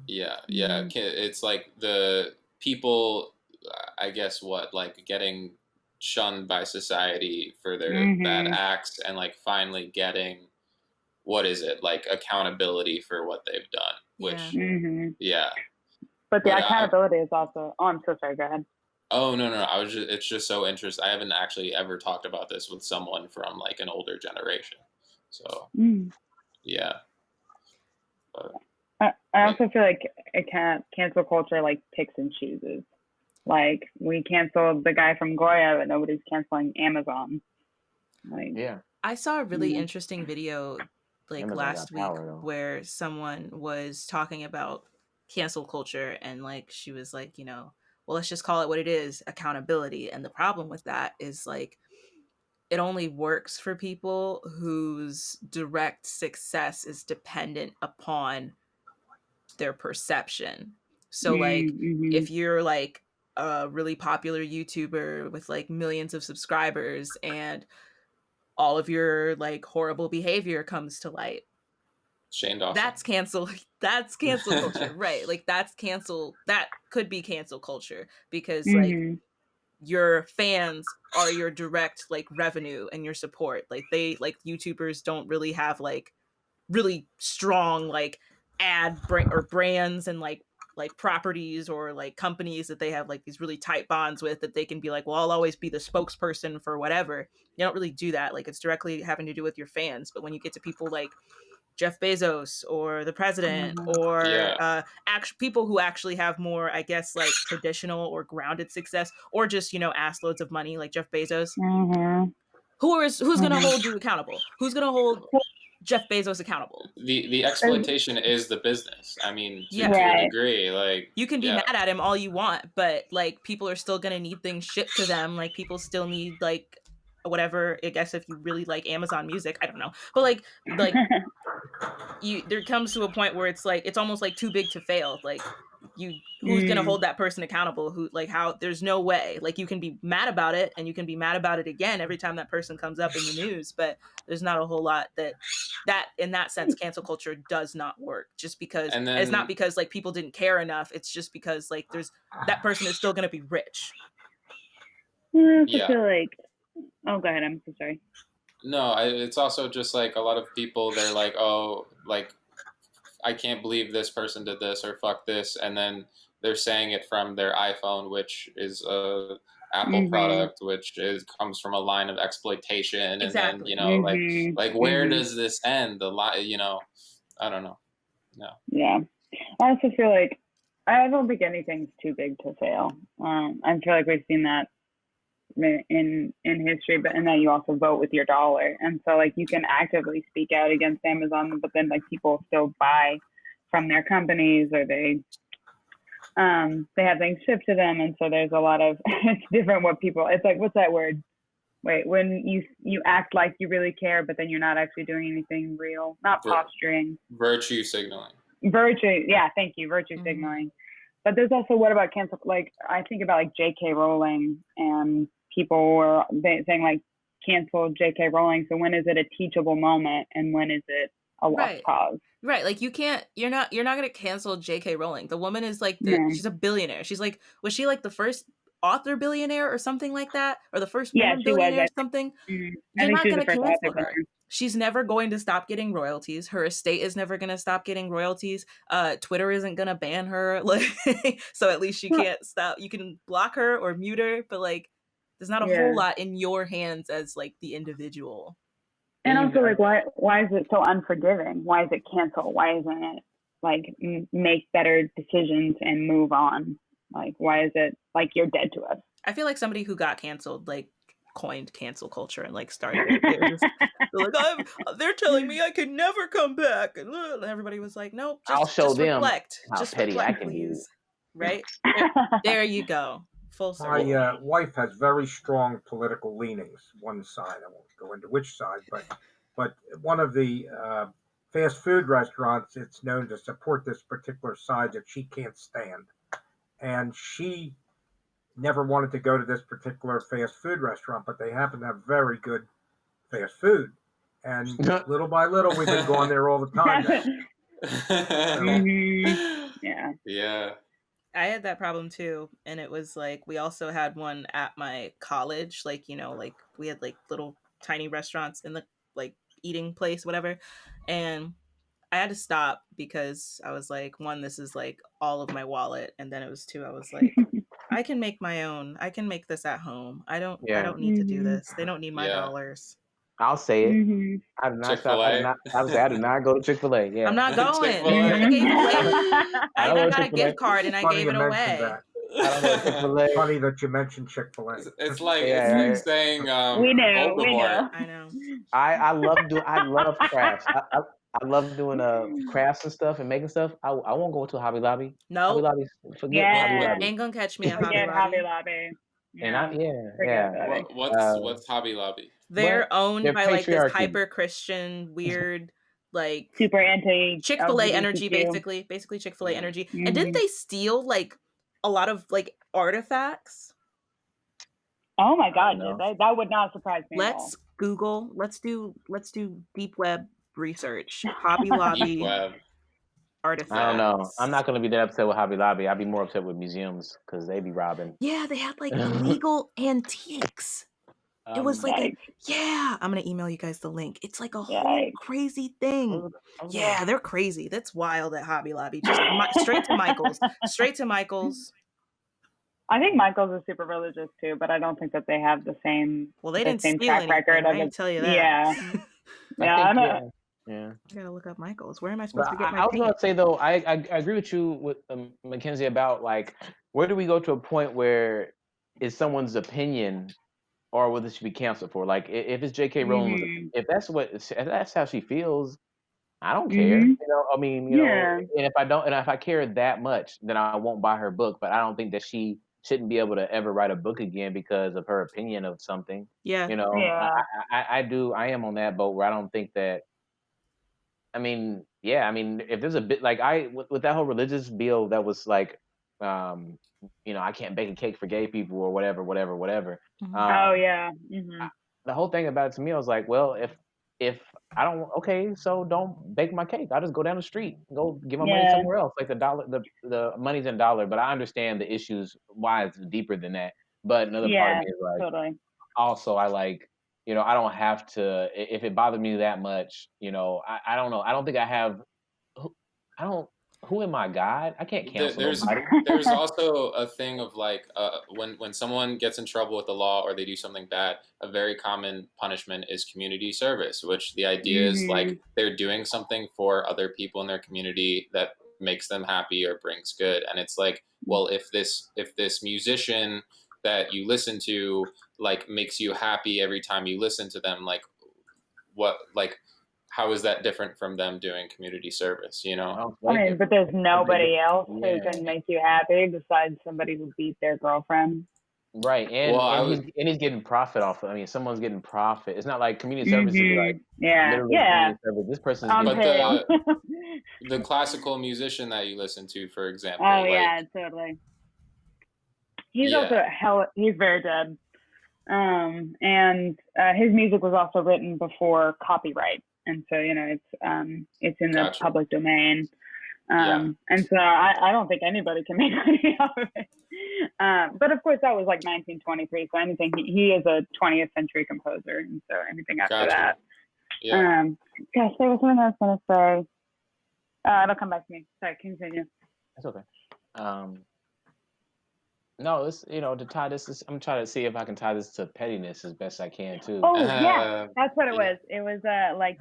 Yeah. It's like the people, I guess, like getting shunned by society for their bad acts, and like finally getting, what is it, like accountability for what they've done. Which, yeah. But the accountability is also. Oh, I'm so sorry. Go ahead. Oh, no. It's just so interesting. I haven't actually ever talked about this with someone from like an older generation. So, yeah. But, I also feel like cancel culture like picks and chooses. Like, we canceled the guy from Goya, but nobody's canceling Amazon. Like, yeah. I saw a really interesting video like Amazon last week power, though. where someone was talking about cancel culture, and like she was like, well, let's just call it what it is, accountability. And the problem with that is like it only works for people whose direct success is dependent upon their perception. So like if you're like a really popular YouTuber with like millions of subscribers and all of your like horrible behavior comes to light, Shane Dawson. that's cancel culture, right? Like that could be cancel culture, because like your fans are your direct like revenue and your support. Like YouTubers don't really have like really strong like or brands and like properties or like companies that they have like these really tight bonds with, that they can be like, well, I'll always be the spokesperson for whatever. You don't really do that. Like, it's directly having to do with your fans. But when you get to people like Jeff Bezos or the president or people who actually have more, I guess, like traditional or grounded success, or just, ass loads of money like Jeff Bezos, who's going to hold you accountable? Who's going to hold Jeff Bezos accountable? The exploitation is the business. I mean, to a degree, like, you can be mad at him all you want, but like people are still gonna need things shipped to them. Like people still need like whatever. I guess if you really like Amazon Music, I don't know, but like there comes to a point where it's like it's almost like too big to fail. Like who's gonna hold that person accountable? There's no way. Like you can be mad about it, and you can be mad about it again every time that person comes up in the news, but there's not a whole lot that in that sense cancel culture does not work, just because it's not because like people didn't care enough. It's just because like that person is still gonna be rich. I feel like, oh, go ahead. I'm so sorry. No, it's also just like a lot of people, they're like, oh, like, I can't believe this person did this, or fuck this, and then they're saying it from their iPhone, which is a Apple product, which comes from a line of exploitation, exactly. And then like where does this end? The line, I don't know. No. Yeah, I also feel like I don't think anything's too big to fail. I feel like we've seen that in history, but and then you also vote with your dollar, and so like you can actively speak out against Amazon, but then like people still buy from their companies, or they have things shipped to them, and so there's a lot of it's different what people. It's like, what's that word? Wait, when you act like you really care, but then you're not actually doing anything real. Not posturing. Virtue signaling. Virtue, yeah, thank you. Virtue signaling. But there's also, what about cancel? Like, I think about like J.K. Rowling, and people were saying like cancel J.K. Rowling. So when is it a teachable moment, and when is it a lost cause? Right, like you're not gonna cancel J.K. Rowling. The woman is like she's a billionaire. She's like, was she like the first author billionaire or something like that, or the first woman billionaire or something? You're not gonna cancel her. She's never going to stop getting royalties. Her estate is never going to stop getting royalties. Twitter isn't going to ban her. Like, so at least she can't stop. You can block her or mute her, but like, there's not a whole lot in your hands as like the individual. And also, like, why is it so unforgiving? Why is it cancel? Why isn't it like make better decisions and move on? Like, why is it like you're dead to us? I feel like somebody who got canceled, like, coined cancel culture and like started it. They're like, they're telling me I can never come back, and everybody was like, nope, I'll show them reflect. how Just petty reflect, I can please. Be. Right there you go. Full circle. My wife has very strong political leanings. One side, I won't go into which side, but one of the fast food restaurants, it's known to support this particular side that she can't stand, and she never wanted to go to this particular fast food restaurant, but they happen to have very good fast food. And little by little, we've been going there all the time now. Yeah. I had that problem too. And it was like, we also had one at my college. Like, you know, like we had like little tiny restaurants in the like eating place, whatever. And I had to stop because I was like, one, this is like all of my wallet. And then it was two, I was like, I can make my own. I can make this at home. I don't need to do this. They don't need my dollars. I'll say it. I do not stop. I do not go to Chick-fil-A. Yeah. I'm not going. I got a gift card and I gave it away. That. It's funny that you mentioned Chick-fil-A. It's like saying we know. I know. I love crafts. I love doing crafts and stuff and making stuff. I won't go to Hobby Lobby. No. Hobby Lobby. Forget Hobby Lobby. Ain't gonna catch me at Hobby Lobby. And what's Hobby Lobby? They're owned by like this hyper Christian weird like super anti Chick-fil-A energy, basically Chick-fil-A energy. And didn't they steal like a lot of like artifacts? Oh my god, that would not surprise me. Let's Google. Let's do deep web research. Hobby Lobby artifacts. I don't know. I'm not going to be that upset with Hobby Lobby. I'd be more upset with museums because they be robbing. Yeah, they had like illegal antiques. It was like I'm going to email you guys the link. It's like a whole crazy thing. Yeah, they're crazy. That's wild at Hobby Lobby. Just straight to Michael's. Straight to Michael's. I think Michael's is super religious too, but I don't think that they have the same. Well, they didn't same steal track record. I can tell you that. Yeah. Yeah. I gotta look up Michael's. Where am I supposed to get my? I was gonna say though, I agree with you with Mackenzie about like where do we go to a point where it's someone's opinion or whether she should be canceled for? Like if it's J.K. Rowling, if that's how she feels, I don't care. You know, I mean, you know, and if I care that much, then I won't buy her book. But I don't think that she shouldn't be able to ever write a book again because of her opinion of something. Yeah. You know, I am on that boat where I don't think that. I mean, if there's a bit like with that whole religious bill that was like, you know, I can't bake a cake for gay people or whatever. Mm-hmm. The whole thing about it to me, I was like, well, if I don't, okay, so don't bake my cake. I'll just go down the street, go give my money somewhere else. Like the money's in dollar, but I understand the issues why it's deeper than that. But another part of me is like, also I like. You know, I don't have to, if it bothered me that much, you know, I don't know. I don't think I have, who am I, God? I can't cancel nobody. There's also a thing of like, when someone gets in trouble with the law or they do something bad, a very common punishment is community service, which the idea is like they're doing something for other people in their community that makes them happy or brings good. And it's like, well, if this musician that you listen to like makes you happy every time you listen to them, like what, like how is that different from them doing community service, you know? I mean, but there's nobody else who can make you happy besides somebody who beat their girlfriend. Right, and he's getting profit off of. I mean, someone's getting profit. It's not like community service is like literally community service. This person's getting the classical musician that you listen to, for example. Oh yeah, totally. He's also he's very dead. And his music was also written before copyright, and so it's in the public domain. And so I don't think anybody can make money out of it. But of course, that was like 1923. So anything, he is a 20th century composer. And so anything after that. Yeah. Gosh, there was something I was going to say. It'll come back to me. Sorry, continue. That's okay. No, it's, to tie this, I'm trying to see if I can tie this to pettiness as best I can too. Oh, yeah. That's what it was. It was like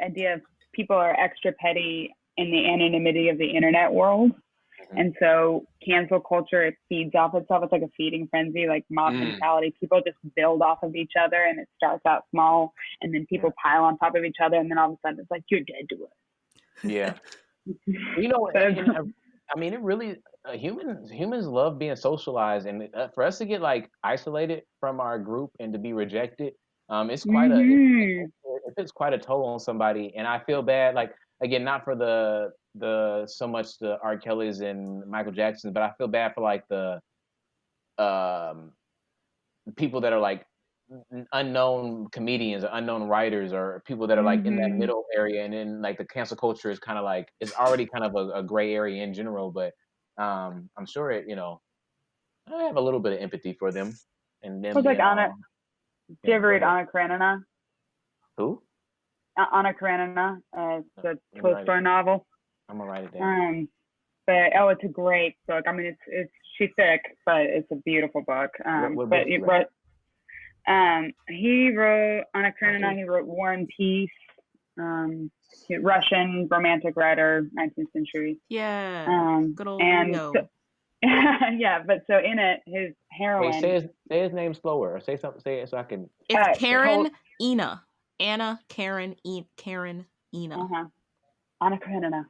idea of people are extra petty in the anonymity of the internet world. And so cancel culture, it feeds off itself. It's like a feeding frenzy, like mob mentality. People just build off of each other, and it starts out small, and then people pile on top of each other, and then all of a sudden it's like, you're dead to us. Yeah. I mean, it really, humans love being socialized, and for us to get like isolated from our group and to be rejected, it's quite it's quite a toll on somebody. And I feel bad, like, again, not for the so much the R. Kellys and Michael Jacksons, but I feel bad for like the people that are like unknown comedians or unknown writers or people that are like in that middle area. And then like the cancel culture is kind of like, it's already kind of a gray area in general, but I'm sure it, I have a little bit of empathy for them. And then like Anna, do you ever read Anna Karenina? Who? Anna Karenina, the Tolstoy novel. I'm gonna write it down. But it's a great book. I mean, she's thick, but it's a beautiful book. But he wrote Anna Karenina. He wrote War and Peace. Russian romantic writer, 19th century. Yeah. Good old Leo. But so in it, his heroine. Wait, say his name slower. Say something. Say it so I can. It's Karen Ina. Anna Karen Ina. Anna Karenina.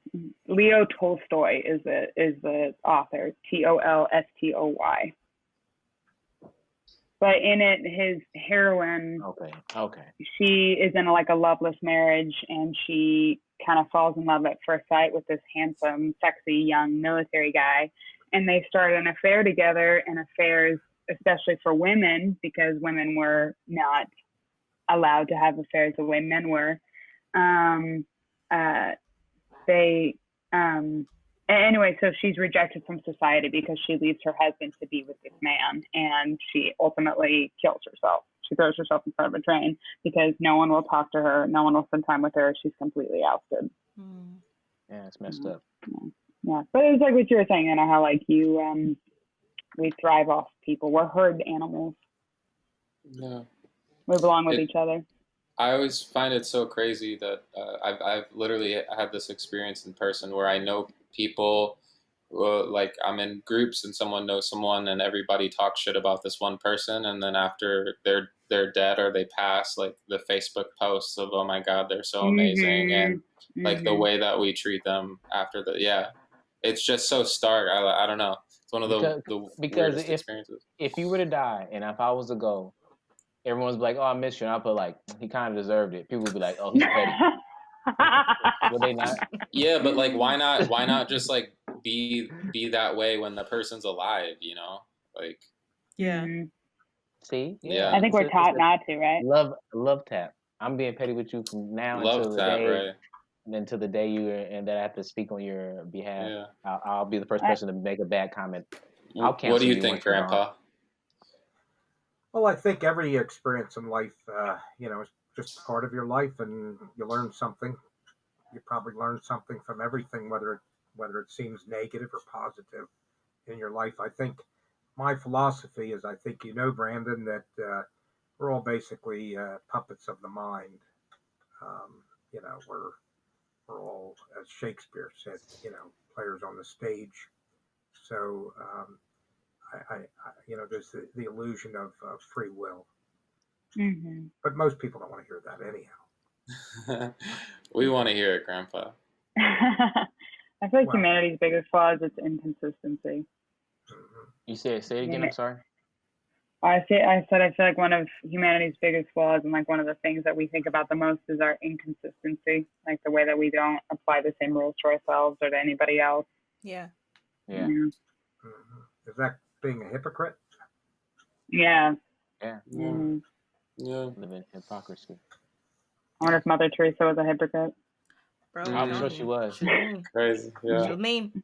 Leo Tolstoy is the author. Tolstoy. But in it, his heroine. Okay. She is in a loveless marriage, and she kind of falls in love at first sight with this handsome, sexy, young military guy, and they start an affair together. And affairs, especially for women, because women were not allowed to have affairs the way men were. Anyway, so she's rejected from society because she leaves her husband to be with this man, and she ultimately kills herself. She throws herself in front of a train because no one will talk to her, no one will spend time with her. She's completely ousted. Yeah, it's messed up. Yeah, but it's like what you were saying, how like we thrive off people. We're herd animals. Yeah. We belong with each other. I always find it so crazy that I've literally had this experience in person where I know people, like I'm in groups and someone knows someone and everybody talks shit about this one person, and then after they're dead or they pass, like the Facebook posts of, oh my God, they're so amazing, and like the way that we treat them after it's just so stark. I don't know. It's one of the weirdest experiences. If you were to die and if I was to go, everyone's like, oh, I miss you. And I'll put like, he kind of deserved it. People would be like, oh, he's petty. Would they not? Yeah, but like, why not just like be that way when the person's alive, Like, yeah. See? Yeah. I think we're taught not to, right? Love tap. I'm being petty with you from now until the day. Right. And then to the day and that I have to speak on your behalf. Yeah. I'll be the first person to make a bad comment. What do you think, Grandpa? Well, I think every experience in life, is just part of your life, and you learn something. You probably learn something from everything, whether it seems negative or positive in your life. I think my philosophy is, Brandon, that we're all basically puppets of the mind. We're all, as Shakespeare said, players on the stage. So, there's the illusion of free will. Mm-hmm. But most people don't want to hear that anyhow. We want to hear it, Grandpa. I feel like humanity's biggest flaw is its inconsistency. You say it again. I'm sorry. I said I feel like one of humanity's biggest flaws and like one of the things that we think about the most is our inconsistency, like the way that we don't apply the same rules to ourselves or to anybody else. Yeah. Yeah. Is that being a hypocrite? Yeah. Yeah. Mm-hmm. Yeah. Live in hypocrisy. I wonder if Mother Teresa was a hypocrite. Bro, I'm sure she was. Crazy. Yeah. She mean.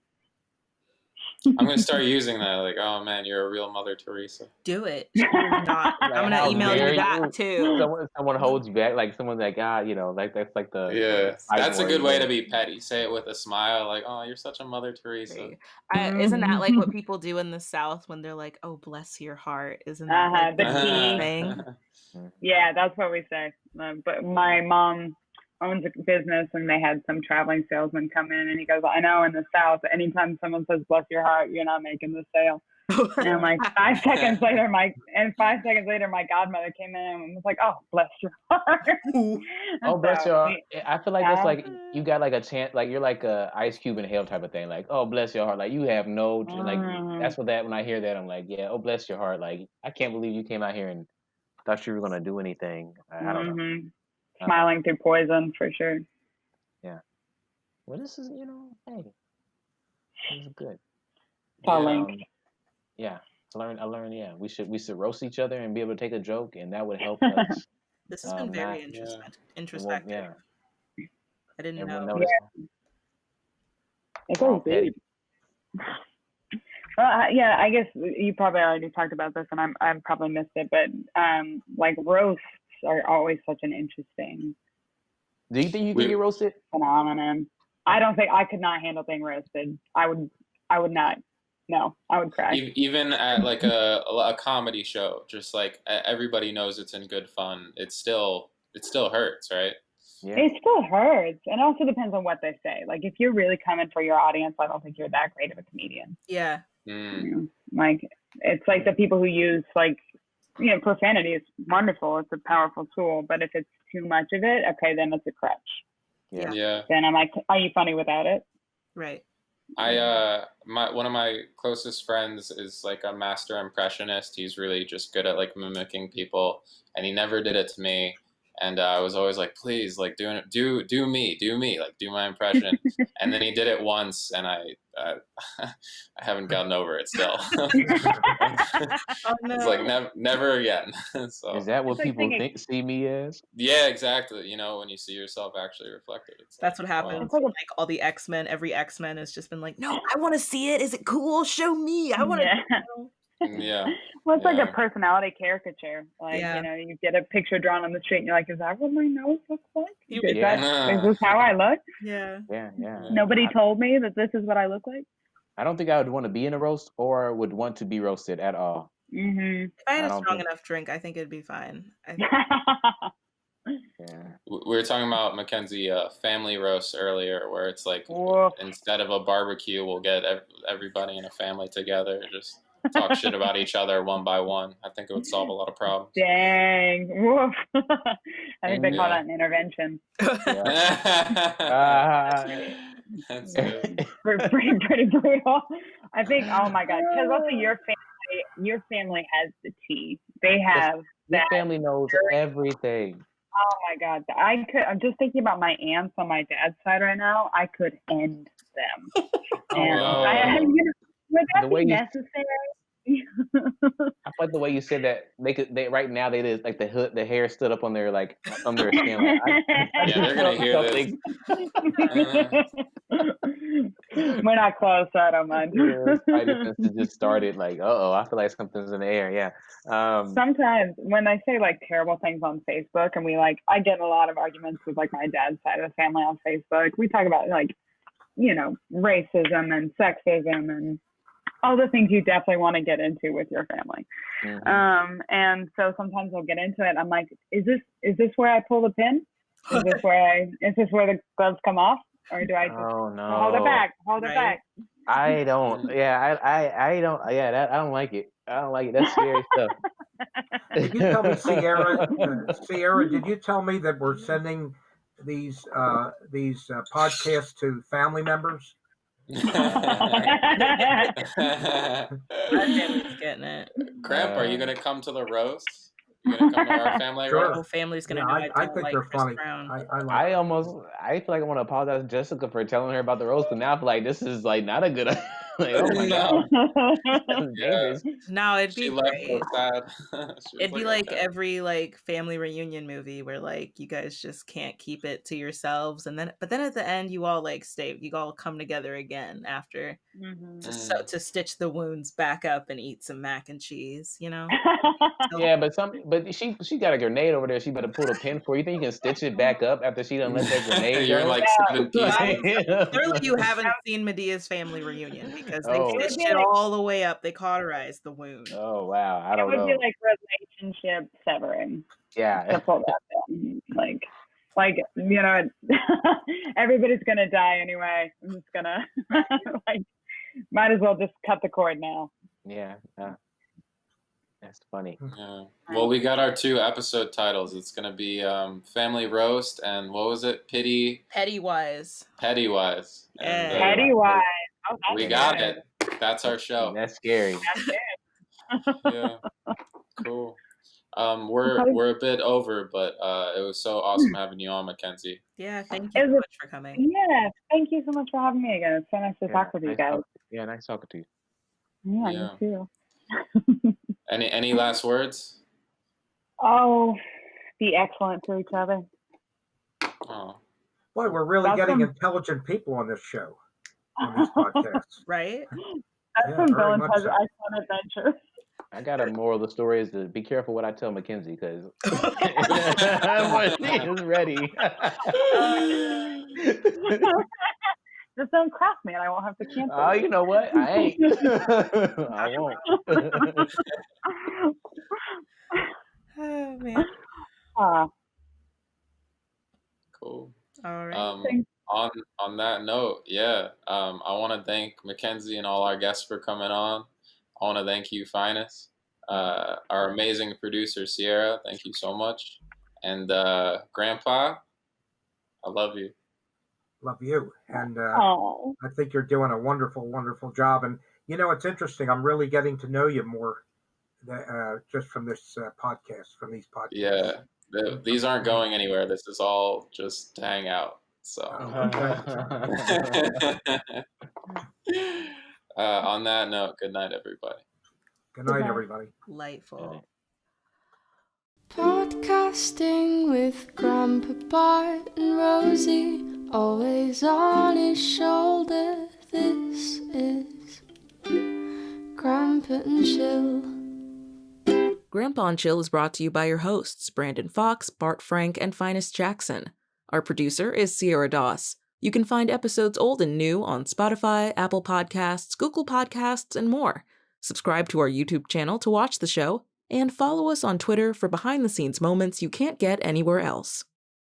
I'm gonna start using that. Like, oh man, you're a real Mother Teresa. Do it. Not. Like, I'm gonna email you that too. Someone holds you back, like someone like like that's like the that's a good way to be petty. Say it with a smile, like, oh, you're such a Mother Teresa. Isn't that like what people do in the South when they're like, oh, bless your heart? Isn't that like the key key thing? Yeah, that's what we say. But my mom owns a business, and they had some traveling salesman come in, and he goes, I know in the South, anytime someone says bless your heart, you're not making the sale. And I'm like, 5 seconds later, my godmother came in and was like, oh, bless your heart. Oh, bless your heart. I feel like that's like you got like a chance, like you're like a Ice Cube in hell type of thing. Like, oh, bless your heart. Like you have no, like that's what when I hear that, I'm like, yeah, oh, bless your heart. Like I can't believe you came out here and thought you were gonna do anything. I don't know. Smiling through poison for sure. Yeah. Well, this is, hey, this is good. Yeah, I learned. Yeah, we should roast each other and be able to take a joke, and that would help us. This has been very introspective. Yeah. I didn't know. It's all good. Well, yeah, I guess you probably already talked about this, and I probably missed it, but like roasts are always such an interesting. Do you think you can get roasted? Phenomenon. I don't think I could not handle being roasted. I would not. No, I would cry. Even at like a comedy show, just like everybody knows it's in good fun. It still hurts, right? Yeah. It still hurts. And it also depends on what they say. Like if you're really coming for your audience, I don't think you're that great of a comedian. Yeah. Like it's like the people who use like, profanity is wonderful. It's a powerful tool. But if it's too much of it, okay, then it's a crutch. Yeah. Then I'm like, are you funny without it? Right. One of my closest friends is like a master impressionist. He's really just good at like mimicking people, and he never did it to me. And I was always like, please, like do me, like do my impression. And then he did it once, and I haven't gotten over it still. Oh, no. It's like never again. So is that what people see me as? Yeah, exactly. When you see yourself actually reflected. That's what happens. Like all the X-Men, every X-Men has just been like, no, I want to see it. Is it cool? Show me. I want to. Yeah. Well, it's like a personality caricature. Like, you get a picture drawn on the street and you're like, is that what my nose looks like? Is this how I look? Yeah. Nobody told me that this is what I look like? I don't think I would want to be in a roast or would want to be roasted at all. Mm-hmm. If I had a strong enough drink, I think it'd be fine. We were talking about Mackenzie family roast earlier, where it's like instead of a barbecue, we'll get everybody in a family together, just talk shit about each other one by one. I think it would solve a lot of problems. Dang. Woof. I think they call that an intervention. That's good. Pretty brutal. I think, oh my God, because also your family has the tea. They have Your family knows everything. Oh my God. I'm just thinking about my aunts on my dad's side right now. I could end them. And would that be necessary? I like the way you said that. They right now they did like the hair stood up on their like on their skin. Like, they're gonna hear this. We're not close, so I don't mind. It just started like, I feel like something's in the air. Yeah. Sometimes when I say like terrible things on Facebook, and I get a lot of arguments with like my dad's side of the family on Facebook. We talk about like, racism and sexism and all the things you definitely want to get into with your family. Mm-hmm. And so sometimes I'll get into it. I'm like, is this where I pull the pin? Is this where the gloves come off? Or do I just Oh no. hold it back? Hold it Right. back. I don't. Yeah, I don't. Yeah, that I don't like it. I don't like it. That's scary stuff. Did you tell me, Sierra? Sierra, did you tell me that we're sending these podcasts to family members? Our family's getting it. Grandpa, are you gonna come to the roast? You gonna come to our family Sure. roast? Whole family's gonna Yeah, know I don't think like they're Chris funny. Brown. I like. I feel like I want to apologize to Jessica for telling her about the roast, but now I feel like this is like not a good. Like, oh my god, that's dangerous. No, it'd She be left great. so sad. She was It'd be like okay. every like family reunion movie where like you guys just can't keep it to yourselves, and then but then at the end you all like you all come together again after to stitch the wounds back up and eat some mac and cheese, you know? Yeah, but she got a grenade over there. She better pull the pin for. You think you can stitch it back up after she done let that grenade You're go? in like 7 pieces. Clearly you haven't seen Medea's family reunion because they Oh. stitched it all the way up. They cauterized the wound. Oh wow, I It don't would know. be like relationship severing. Yeah. To pull that down. Like you know, everybody's gonna die anyway. I'm just gonna like, might as well just cut the cord now. Yeah. That's funny. Yeah. Well, we got our 2 episode titles. It's gonna be Family Roast and what was it? Pettywise. Pettywise. Yeah. And, Pettywise. Oh, that's we got good. it. That's our show. That's scary. Yeah. Cool. We're a bit over, but it was so awesome having you on, Mackenzie. Yeah, thank you so much for coming. Yeah, thank you so much for having me again. It's so nice to talk with you guys. Nice talking to you. Yeah, me too. Any last words? Oh, be excellent to each other. Oh. Boy, we're really getting intelligent people on this show, on these podcasts. Right? That's when Villains has excellent adventure. I got a moral of the story is to be careful what I tell Mackenzie because she is ready. Just don't cross me and I won't have to cancel. Oh, you know what? I ain't. I won't. Oh man. Cool. All right. On that note, yeah. I want to thank Mackenzie and all our guests for coming on. I want to thank you, Finest. Our amazing producer, Sierra. Thank you so much. And Grandpa, I love you. Love you. And I think you're doing a wonderful, wonderful job. And, you know, it's interesting. I'm really getting to know you more just from this podcast, from these podcasts. Yeah. These aren't going anywhere. This is all just to hang out. So on that note, good night, everybody. Good night, everybody. Delightful. Podcasting with Grandpa Bart and Rosie, always on his shoulder. This is Grandpa and Chill. Grandpa and Chill is brought to you by your hosts, Brandon Fox, Bart Frank, and Finest Jackson. Our producer is Sierra Doss. You can find episodes old and new on Spotify, Apple Podcasts, Google Podcasts, and more. Subscribe to our YouTube channel to watch the show, and follow us on Twitter for behind-the-scenes moments you can't get anywhere else.